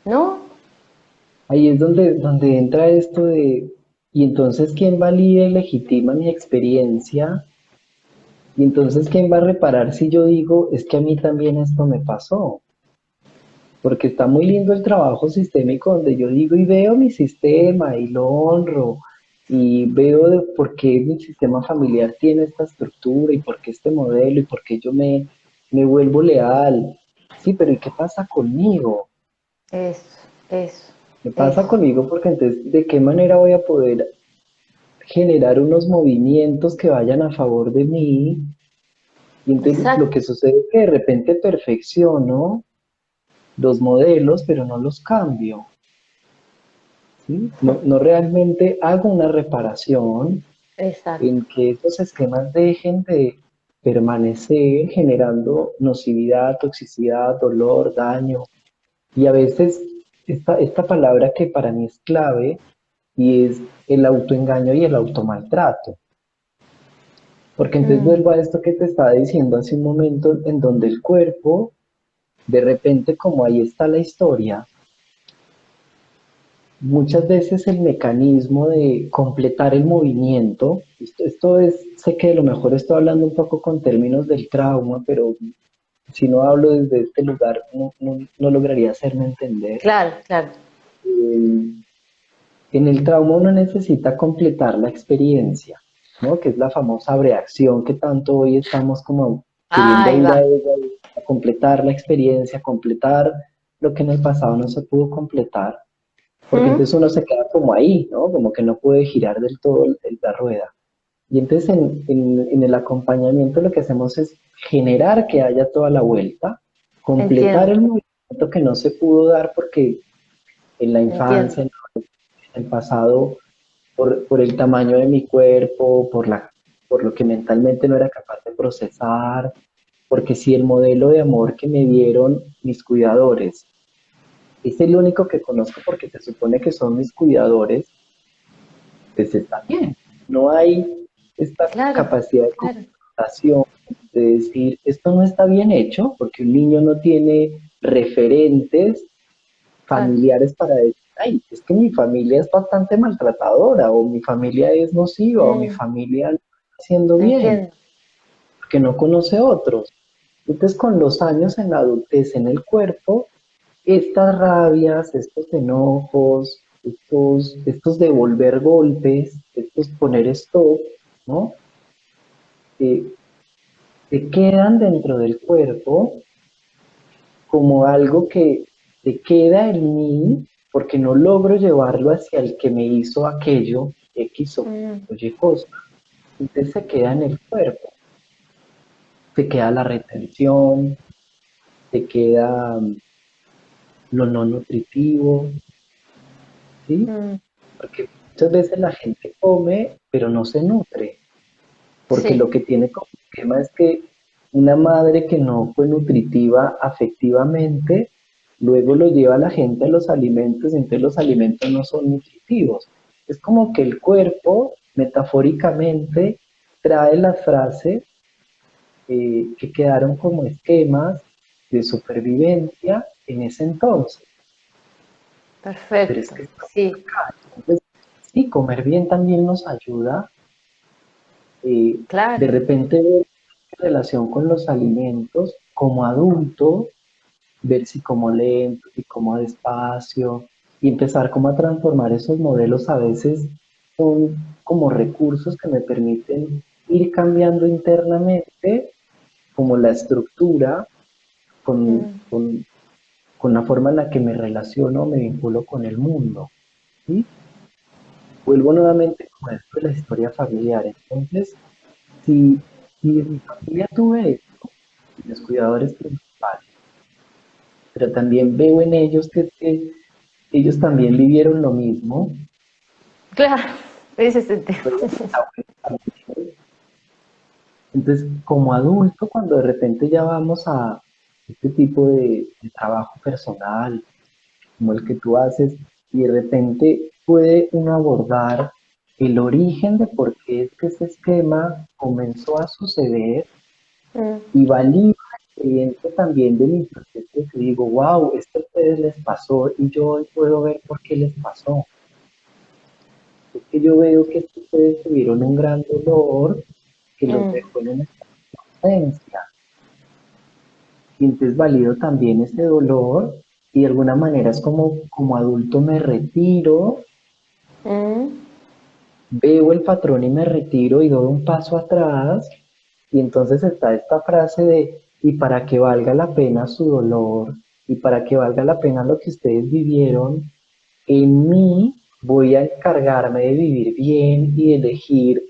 ¿no? ahí es donde entra esto de, y entonces ¿quién valida y legitima mi experiencia? Y entonces ¿quién va a reparar si yo digo, es que a mí también esto me pasó? Porque está muy lindo el trabajo sistémico donde yo digo y veo mi sistema y lo honro y veo de por qué mi sistema familiar tiene esta estructura y por qué este modelo y por qué yo me vuelvo leal. Sí, pero ¿y qué pasa conmigo? Eso, eso, Me pasa eso. conmigo porque entonces, ¿de qué manera voy a poder generar unos movimientos que vayan a favor de mí? Y entonces lo que Exacto. sucede es que de repente perfecciono los modelos, pero no los cambio. ¿Sí? No, no realmente hago una reparación Exacto. en que esos esquemas dejen de permanecer generando nocividad, toxicidad, dolor, daño. Y a veces esta palabra que para mí es clave y es el autoengaño y el automaltrato. Porque entonces Mm, vuelvo a esto que te estaba diciendo hace un momento, en donde el cuerpo, de repente, como ahí está la historia, muchas veces el mecanismo de completar el movimiento, esto es, sé que a lo mejor estoy hablando un poco con términos del trauma, pero si no hablo desde este lugar, no lograría hacerme entender. claro, claro. Eh, en el trauma uno necesita completar la experiencia, ¿no? Que es la famosa reacción que tanto hoy estamos como queriendo Ahí ir va. a ella, a completar la experiencia, completar lo que en el pasado no se pudo completar. Porque ¿Mm? entonces uno se queda como ahí, ¿no? Como que no puede girar del todo la rueda. Y entonces en el acompañamiento lo que hacemos es generar que haya toda la vuelta, completar entiendo, el movimiento que no se pudo dar porque en la entiendo. infancia, en el pasado, por el tamaño de mi cuerpo, por lo que mentalmente no era capaz de procesar, porque si el modelo de amor que me dieron mis cuidadores es el único que conozco porque se supone que son mis cuidadores, pues está bien. No hay esta Claro, capacidad de claro. confrontación, de decir, esto no está bien hecho, porque un niño no tiene referentes Claro, familiares para decir, ay, es que mi familia es bastante maltratadora, o mi familia es nociva, o mi mm, familia no está haciendo bien, entiendo. porque no conoce otros. Entonces, con los años en la adultez, en el cuerpo, estas rabias, estos enojos, estos devolver golpes, estos poner stop, ¿no? Eh, se quedan dentro del cuerpo como algo que se queda en mí porque no logro llevarlo hacia el que me hizo aquello, X o Mm, Y cosa. Entonces se queda en el cuerpo, se queda la retención, se queda lo no nutritivo, ¿sí? mm, Porque muchas veces la gente come, pero no se nutre, porque sí, lo que tiene como esquema es que una madre que no fue nutritiva afectivamente, luego lo lleva a la gente a los alimentos, entonces los alimentos no son nutritivos. Es como que el cuerpo, metafóricamente, trae las frases que quedaron como esquemas de supervivencia en ese entonces. Pero es perfecto. que Sí, entonces, sí, comer bien también nos ayuda eh, de claro. repente ver relación con los alimentos como adulto, ver si como lento, si como despacio, y empezar como a transformar esos modelos a veces son como recursos que me permiten ir cambiando internamente como la estructura con, Mm, con, con la forma en la que me relaciono, me vinculo con el mundo, ¿sí? Vuelvo nuevamente con esto de la historia familiar. Entonces, si, si en mi familia tuve esto, mis cuidadores principales, pero también veo en ellos que ellos también vivieron lo mismo. claro, ese es el tema. Entonces, como adulto, cuando de repente ya vamos a este tipo de trabajo personal, como el que tú haces, y de repente puede uno abordar el origen de por qué es que ese esquema comenzó a suceder Mm, y valido la experiencia también de mi proceso, que digo, wow, esto a ustedes les pasó y yo hoy puedo ver por qué les pasó. Es que yo veo que ustedes tuvieron un gran dolor que los mm, dejó en una ausencia. Y entonces valido también ese dolor y de alguna manera es como adulto me retiro, mm, veo el patrón y me retiro y doy un paso atrás. Y entonces está esta frase de, y para que valga la pena su dolor, y para que valga la pena lo que ustedes vivieron, en mí voy a encargarme de vivir bien y de elegir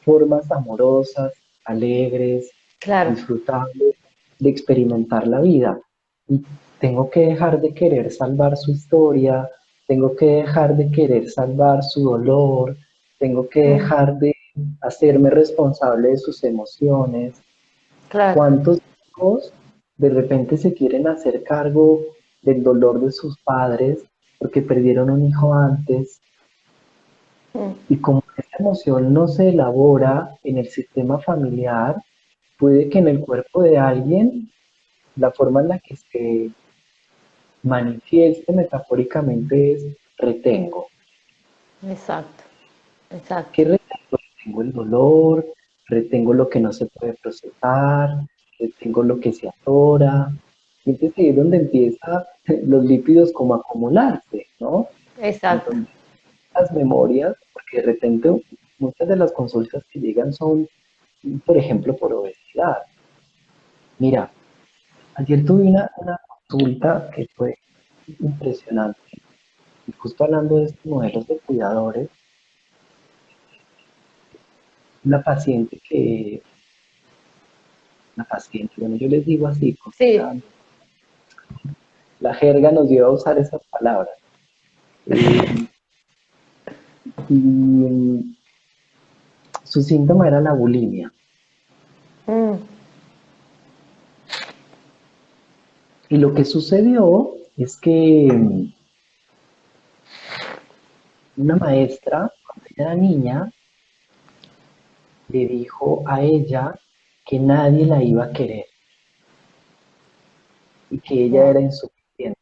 formas amorosas, alegres, claro. disfrutables de experimentar la vida. Y tengo que dejar de querer salvar su historia, tengo que dejar de querer salvar su dolor, tengo que Mm, dejar de hacerme responsable de sus emociones. claro. ¿Cuántos hijos de repente se quieren hacer cargo del dolor de sus padres porque perdieron un hijo antes? Mm, Y como esta emoción no se elabora en el sistema familiar, puede que en el cuerpo de alguien la forma en la que se manifieste metafóricamente es retengo. exacto, exacto. ¿Qué retengo? Retengo el dolor, retengo lo que no se puede procesar, retengo lo que se atora. Y entonces ahí es donde empiezan los lípidos como a acumularse, ¿no? En Exacto. donde las memorias, porque de repente muchas de las consultas que llegan son, por ejemplo, por obesidad. Mira, ayer tuve una consulta que fue impresionante. Y justo hablando de estos modelos de cuidadores, una paciente que, una paciente, bueno, yo les digo así, porque Sí. ya la jerga nos lleva a usar esas palabras. Eh, y su síntoma era la bulimia. Mm, Y lo que sucedió es que una maestra, cuando ella era niña, le dijo a ella que nadie la iba a querer y que ella wow, era insuficiente.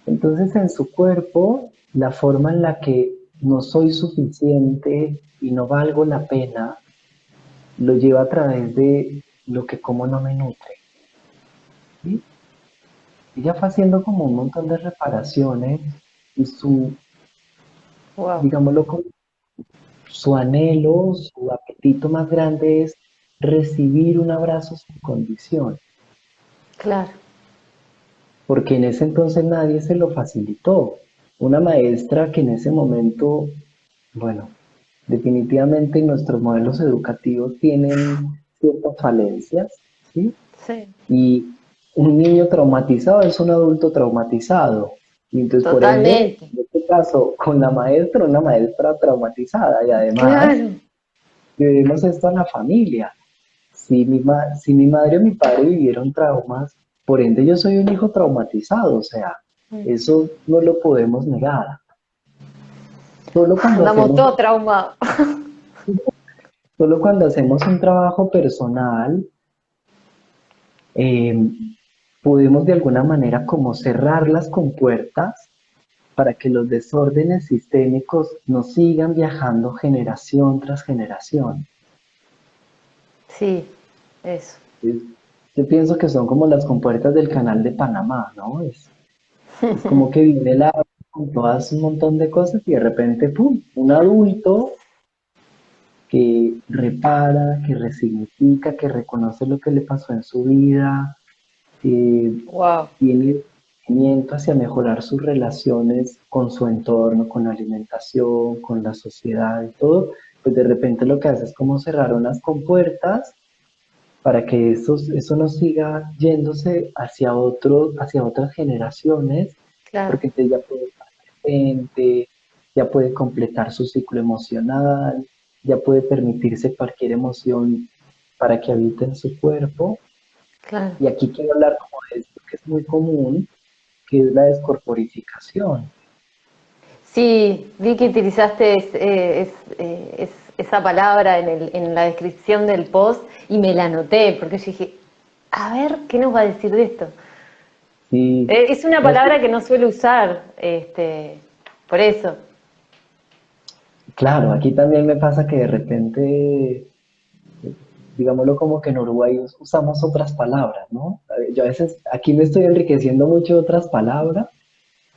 Entonces en su cuerpo, la forma en la que no soy suficiente y no valgo la pena, lo lleva a través de lo que como no me nutre. ¿Sí? Ella fue haciendo como un montón de reparaciones y wow, digámoslo, su anhelo, su apetito más grande es recibir un abrazo sin condición, claro. porque en ese entonces nadie se lo facilitó. Una maestra que en ese momento, bueno, definitivamente nuestros modelos educativos tienen ciertas falencias, ¿sí? Sí, Y un niño traumatizado es un adulto traumatizado. Y entonces, por ende, totalmente. en este caso, con la maestra, una maestra traumatizada. Y además, Claro. debemos esto a la familia. Si mi madre o mi padre vivieron traumas, por ende yo soy un hijo traumatizado. O sea, Mm. eso no lo podemos negar. Solo cuando Andamos hacemos, todos traumados. solo cuando hacemos un trabajo personal, eh, podemos de alguna manera como cerrar las compuertas para que los desórdenes sistémicos no sigan viajando generación tras generación. Sí, eso. Es- yo pienso que son como las compuertas del canal de Panamá, ¿no? Es como que viene el agua con todas un montón de cosas y de repente, ¡pum!, un adulto que repara, que resignifica, que reconoce lo que le pasó en su vida, que Wow. tiene movimiento hacia mejorar sus relaciones con su entorno, con la alimentación, con la sociedad y todo, pues de repente lo que hace es como cerrar unas compuertas para que eso no siga yéndose hacia otras generaciones, Claro. porque entonces ya puede estar presente, ya puede completar su ciclo emocional, ya puede permitirse cualquier emoción para que habite en su cuerpo. Claro. Y aquí quiero hablar como de esto que es muy común, que es la descorporificación. Sí, vi que utilizaste esa palabra en la descripción del post y me la anoté porque yo dije, a ver, ¿qué nos va a decir de esto? Sí, Es una no, palabra que no suelo usar, por eso. claro, aquí también me pasa que de repente, digámoslo como que en Uruguay usamos otras palabras, ¿no? Yo a veces aquí me estoy enriqueciendo mucho de otras palabras,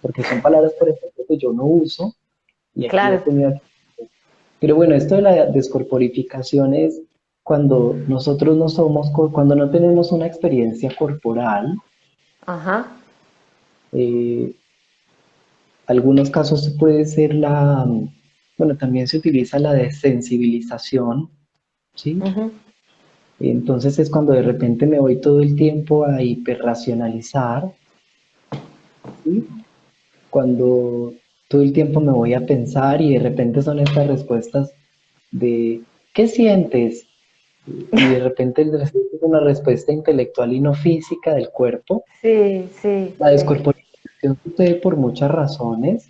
porque son palabras, por ejemplo, que yo no uso y aquí he Claro. tenido. Pero bueno, esto de la descorporificación es cuando nosotros no somos, cuando no tenemos una experiencia corporal. Ajá. eh, Algunos casos puede ser bueno, también se utiliza la desensibilización, ¿sí? Ujú. Entonces es cuando de repente me voy todo el tiempo a hiperracionalizar, ¿sí? Cuando todo el tiempo me voy a pensar y de repente son estas respuestas de ¿qué sientes? Y de repente es una respuesta intelectual y no física del cuerpo. Sí, sí, La sí. descorporización sucede por muchas razones.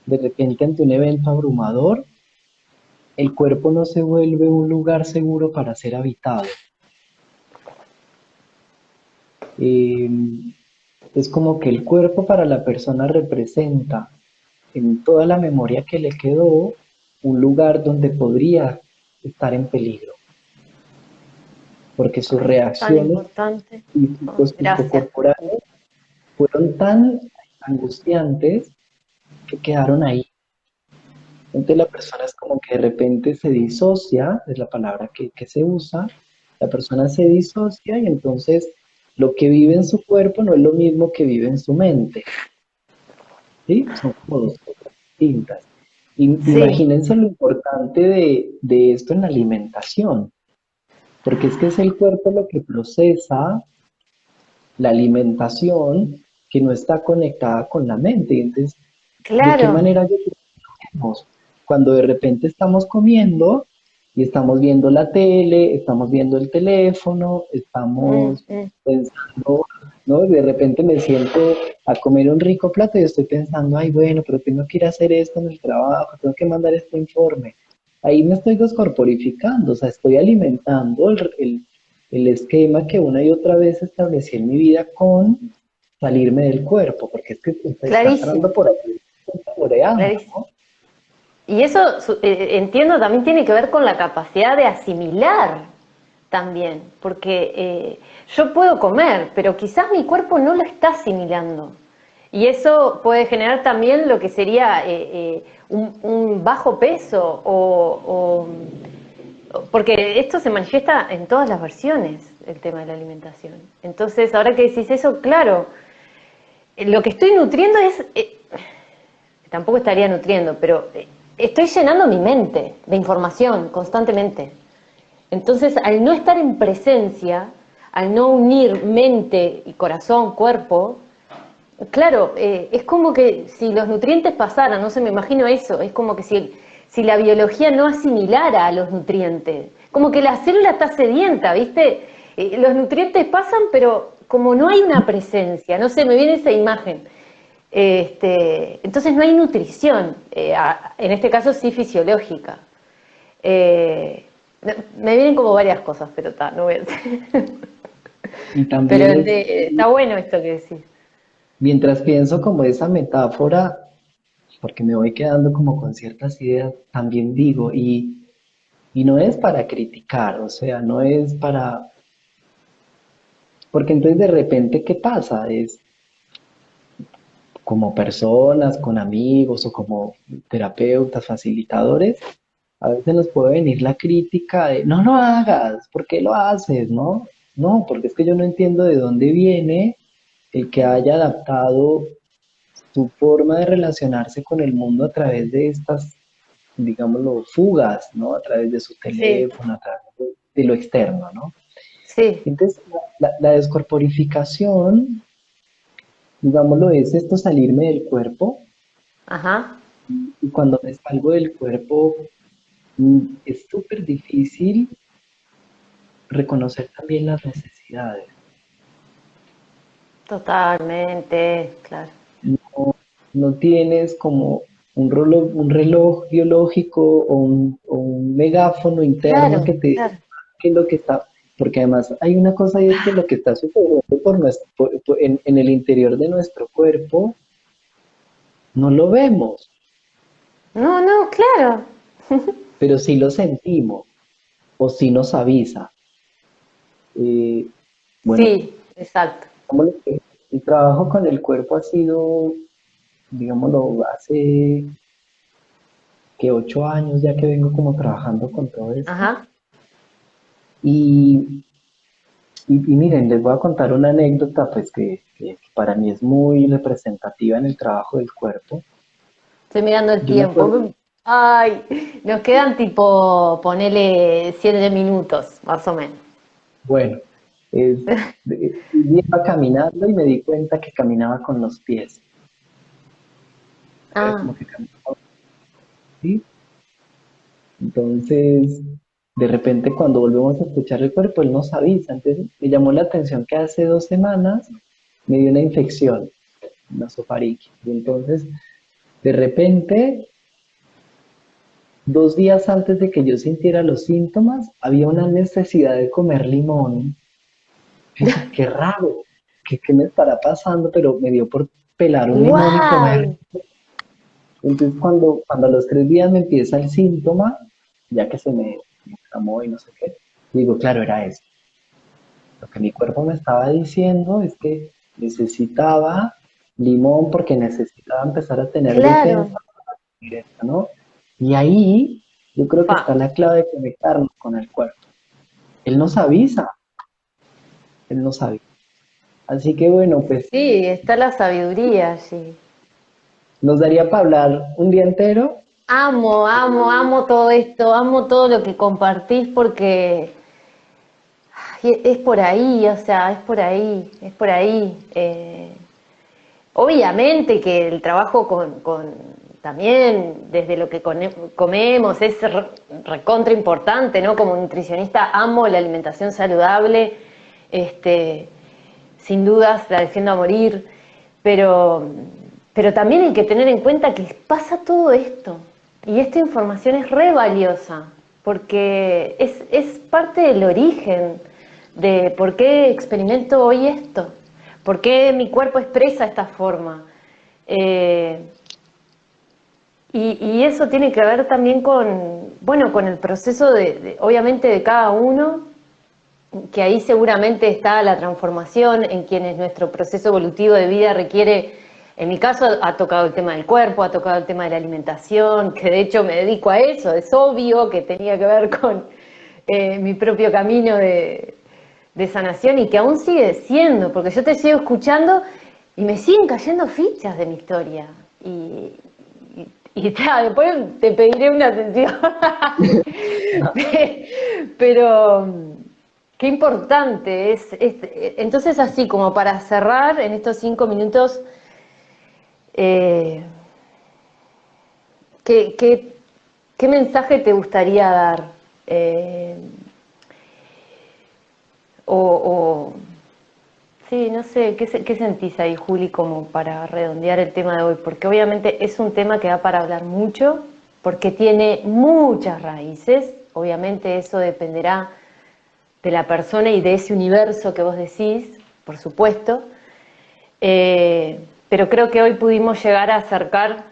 De repente ante un evento abrumador, el cuerpo no se vuelve un lugar seguro para ser habitado. Eh, es como que el cuerpo para la persona representa en toda la memoria que le quedó un lugar donde podría estar en peligro, porque sus Tan reacciones importante. Oh, físicos gracias. psicocorporales fueron tan angustiantes que quedaron ahí. Entonces la persona es como que de repente se disocia, es la palabra que se usa, la persona se disocia y entonces lo que vive en su cuerpo no es lo mismo que vive en su mente, ¿sí? Son como dos cosas distintas. Sí, Imagínense lo importante de esto en la alimentación, porque es que es el cuerpo lo que procesa la alimentación que no está conectada con la mente. Entonces, ¿de qué claro. manera yo comemos? Cuando de repente estamos comiendo y estamos viendo la tele, estamos viendo el teléfono, Mm, estamos mm. pensando, ¿no? De repente me siento a comer un rico plato y estoy pensando, ay, bueno, pero tengo que ir a hacer esto en el trabajo, tengo que mandar este informe. Ahí me estoy descorporificando, o sea, estoy alimentando el esquema que una y otra vez establecí en mi vida con salirme del cuerpo, porque es que está entrando Clarísimo, por ahí, está saboreando, clarísimo. ¿no? Y eso, entiendo, también tiene que ver con la capacidad de asimilar también, porque yo puedo comer, pero quizás mi cuerpo no lo está asimilando. Y eso puede generar también lo que sería un bajo peso porque esto se manifiesta en todas las versiones, el tema de la alimentación. Entonces, ahora que decís eso, claro, lo que estoy nutriendo es tampoco estaría nutriendo, pero estoy llenando mi mente de información constantemente. Entonces, al no estar en presencia, al no unir mente y corazón, cuerpo, claro, es como que si los nutrientes pasaran, no sé, me imagino eso, es como que si la biología no asimilara a los nutrientes, como que la célula está sedienta, ¿viste? Los nutrientes pasan, pero como no hay una presencia, no sé, me viene esa imagen. Entonces no hay nutrición, en este caso sí fisiológica. Eh, Me vienen como varias cosas, pero no voy a decir. Y Pero también es, está bueno esto que decís. mientras pienso como esa metáfora, porque me voy quedando como con ciertas ideas, también digo, y no es para criticar, o sea, no es para, porque entonces de repente, ¿qué pasa? Es como personas, con amigos o como terapeutas, facilitadores, a veces nos puede venir la crítica de, no lo hagas, ¿por qué lo haces? No, no, porque es que yo no entiendo de dónde viene el que haya adaptado su forma de relacionarse con el mundo a través de estas, digámoslo, fugas, ¿no? A través de su Sí, teléfono, a través de lo externo, ¿no? sí, Entonces, la descorporificación, digámoslo, es esto salirme del cuerpo ajá, y cuando me salgo del cuerpo es súper difícil reconocer también las necesidades. totalmente, claro. No, no tienes como un reloj biológico o un megáfono interno Claro, que te diga claro. qué es lo que está, porque además hay una cosa y es que lo que está sucediendo en el interior de nuestro cuerpo no lo vemos, No, no, claro. pero sí lo sentimos o sí nos avisa. Eh, bueno, Sí, exacto. digámoslo que el trabajo con el cuerpo ha sido, digámoslo, hace que 8 años ya que vengo como trabajando con todo esto. Ajá. Y, y miren, les voy a contar una anécdota pues que para mí es muy representativa en el trabajo del cuerpo. Estoy mirando el Yo me acuerdo, tiempo. Ay, nos quedan tipo, ponele 7 minutos, más o menos. bueno, es, iba caminando y me di cuenta que caminaba con los pies. Era Ah, como que caminaba así. Entonces, de repente cuando volvemos a escuchar el cuerpo, él nos avisa. Entonces, me llamó la atención que hace 2 semanas me dio una infección, una sofariquia. Y entonces, de repente, 2 días antes de que yo sintiera los síntomas, había una necesidad de comer limón. Yo decía, qué raro, qué me estará pasando, pero me dio por pelar un limón y comer. wow. Entonces, cuando a los 3 días me empieza el síntoma, ya que me inflamó y no sé qué, digo, claro, era eso. Lo que mi cuerpo me estaba diciendo es que necesitaba limón porque necesitaba empezar a tener defensa, Claro. ¿no? Y ahí yo creo que Fa. está la clave de conectarnos con el cuerpo. Él nos avisa, él nos avisa. Así que bueno, pues Sí, está la sabiduría allí. nos daría para hablar un día entero, amo todo esto, amo todo lo que compartís porque es por ahí, o sea, es por ahí, es por ahí. Obviamente que el trabajo también desde lo que comemos es recontra importante, ¿no? Como nutricionista amo la alimentación saludable, este, sin dudas la defiendo a morir, pero, pero también hay que tener en cuenta que pasa todo esto y esta información es re valiosa porque es parte del origen de por qué experimento hoy esto. ¿Por qué mi cuerpo expresa esta forma? Eh, y eso tiene que ver también con, bueno, con el proceso obviamente, de cada uno, que ahí seguramente está la transformación en quienes nuestro proceso evolutivo de vida requiere. En mi caso ha tocado el tema del cuerpo, ha tocado el tema de la alimentación, que de hecho me dedico a eso, es obvio que tenía que ver con mi propio camino de sanación y que aún sigue siendo, porque yo te sigo escuchando y me siguen cayendo fichas de mi historia. Después te pediré una sesión. Pero qué importante entonces, así como para cerrar en estos 5 minutos, eh, ¿qué mensaje te gustaría dar? Eh, o sí, no sé, ¿qué sentís ahí, Juli, como para redondear el tema de hoy? Porque obviamente es un tema que da para hablar mucho, porque tiene muchas raíces, obviamente eso dependerá de la persona y de ese universo que vos decís, por supuesto, pero creo que hoy pudimos llegar a acercar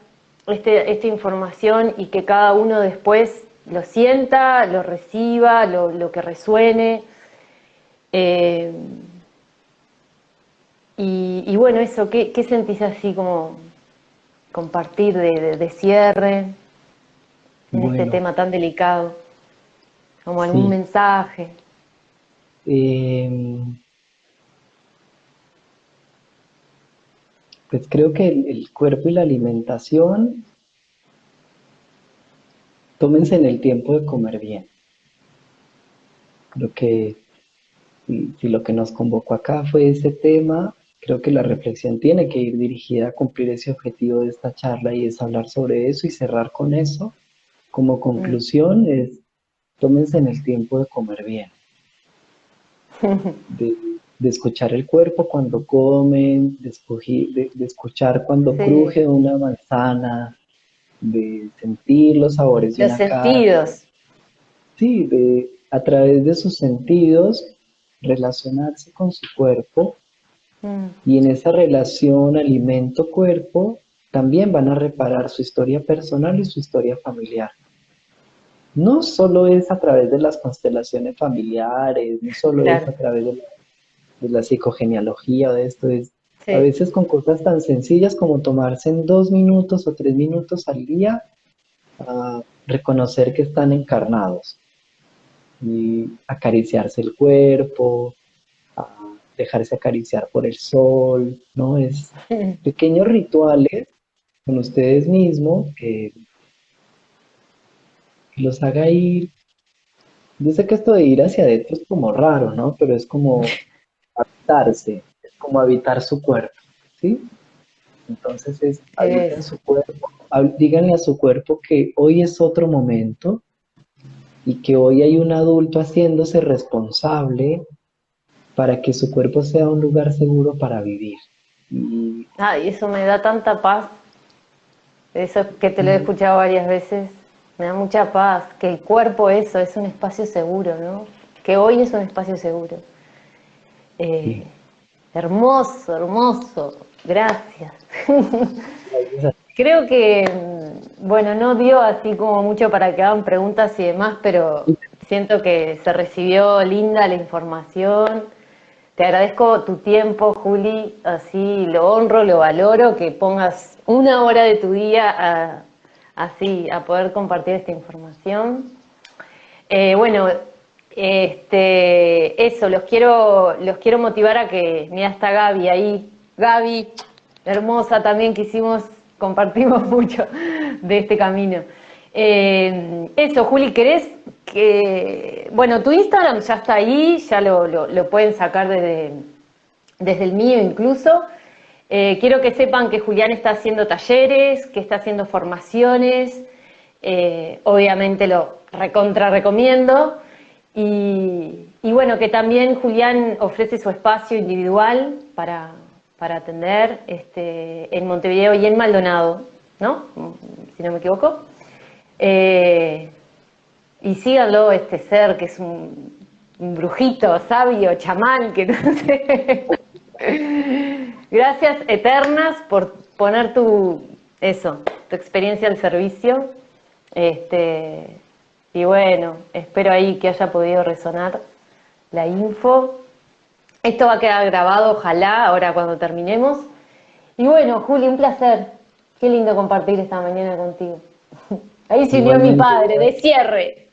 esta información y que cada uno después lo sienta, lo reciba, lo que resuene. Eh, y bueno, eso, ¿qué sentís así como compartir de cierre en este Bueno, tema tan delicado? Como algún sí. mensaje. Em, pues creo que el cuerpo y la alimentación, tómense en el tiempo de comer bien. Creo que si lo que nos convocó acá fue ese tema, creo que la reflexión tiene que ir dirigida a cumplir ese objetivo de esta charla y es hablar sobre eso y cerrar con eso. Como Mm. conclusión es, tómense en el tiempo de comer bien, de, de escuchar el cuerpo cuando comen, de escuchar cuando Sí, cruje una manzana, de sentir los sabores de los una carne. sentidos. Sí, de a través de sus sentidos relacionarse con su cuerpo Mm. y en esa relación alimento-cuerpo también van a reparar su historia personal y su historia familiar. No solo es a través de las constelaciones familiares, no solo es Claro, a través de la psicogenealogía, de esto es a sí. veces con cosas tan sencillas como tomarse en 2 minutos o 3 minutos al día a reconocer que están encarnados y acariciarse el cuerpo, a dejarse acariciar por el sol, ¿no? Es pequeños rituales con ustedes mismos que los haga ir. Yo sé que esto de ir hacia adentro es como raro, ¿no? Pero es como habitarse, es como habitar su cuerpo, ¿sí? Entonces habiten Eso. su cuerpo, díganle a su cuerpo que hoy es otro momento y que hoy hay un adulto haciéndose responsable para que su cuerpo sea un lugar seguro para vivir. Y, Ay, eso me da tanta paz. Eso que te lo he y escuchado varias veces. Me da mucha paz. Que el cuerpo, eso, es un espacio seguro, ¿no? Que hoy es un espacio seguro. Eh, sí, hermoso, hermoso. Gracias. gracias a ti. Creo que, bueno, no dio así como mucho para que hagan preguntas y demás, pero siento que se recibió linda la información. Te agradezco tu tiempo, Juli, así lo honro, lo valoro, que pongas 1 hora de tu día así a poder compartir esta información. Bueno, eso, los quiero motivar a que, mira, está Gaby ahí, Gaby, hermosa también, que compartimos mucho de este camino. Eso, Juli, ¿querés que... Bueno, tu Instagram ya está ahí, ya lo pueden sacar desde el mío incluso. Quiero que sepan que Julián está haciendo talleres, que está haciendo formaciones, obviamente lo recontra recomiendo. Y bueno, que también Julián ofrece su espacio individual para atender en Montevideo y en Maldonado, ¿no? Si no me equivoco. Eh, y síganlo, este ser que es un brujito, sabio, chamán, que no sé. Gracias eternas por poner tu experiencia al servicio. Y bueno, espero ahí que haya podido resonar la info. Esto va a quedar grabado, ojalá, ahora cuando terminemos. Y bueno, Juli, un placer. Qué lindo compartir esta mañana contigo. Ahí se unió mi Igualmente, padre, de cierre.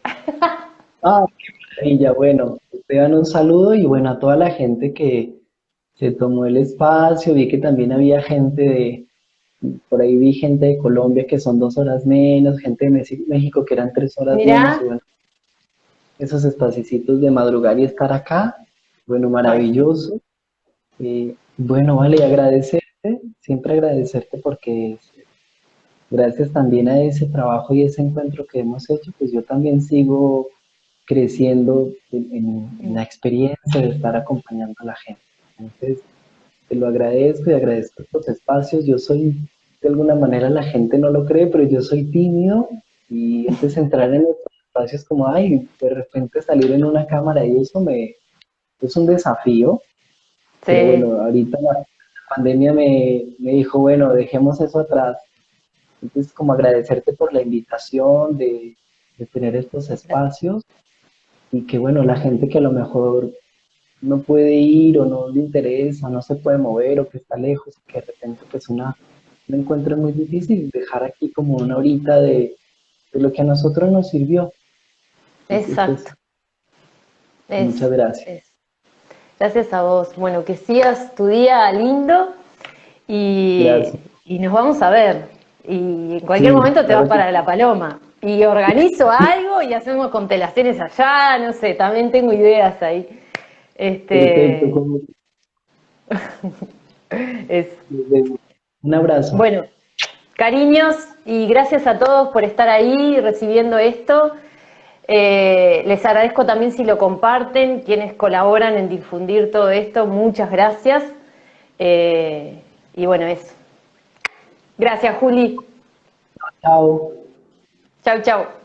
ah, qué maravilla. Bueno, te dan un saludo y bueno, a toda la gente que se tomó el espacio. Vi que también había gente por ahí vi gente de Colombia que son 2 horas menos, gente de México que eran 3 horas menos. Y Mirá. bueno, esos espacicitos de madrugar y estar acá, bueno, Ay, sí. maravilloso. Bueno, vale, agradecerte, siempre agradecerte porque gracias también a ese trabajo y ese encuentro que hemos hecho, pues yo también sigo creciendo en la experiencia de estar acompañando a la gente. Entonces, te lo agradezco y agradezco estos espacios. Yo soy, de alguna manera la gente no lo cree, pero yo soy tímido y entonces entrar en estos espacios como, ay, de repente salir en una cámara y eso es un desafío, pero Sí, bueno, ahorita la pandemia me dijo, bueno, dejemos eso atrás. Entonces, como agradecerte por la invitación de tener estos gracias. espacios y que, bueno, la gente que a lo mejor no puede ir o no le interesa, no se puede mover o que está lejos, que de repente pues un encuentro es muy difícil, dejar aquí como una horita de lo que a nosotros nos sirvió. Entonces, Exacto. muchas Eso, gracias. eso. Gracias a vos. Bueno, que sigas tu día lindo y, Gracias. y nos vamos a ver. Y en cualquier Sí, momento te vas claro que para La Paloma. Y organizo algo y hacemos constelaciones allá, no sé, también tengo ideas ahí. perfecto. Este, es, Un abrazo. bueno, cariños y gracias a todos por estar ahí recibiendo esto. Les agradezco también si lo comparten, quienes colaboran en difundir todo esto, muchas gracias. Y bueno, eso. Gracias, Juli. Chao. Chau, chau.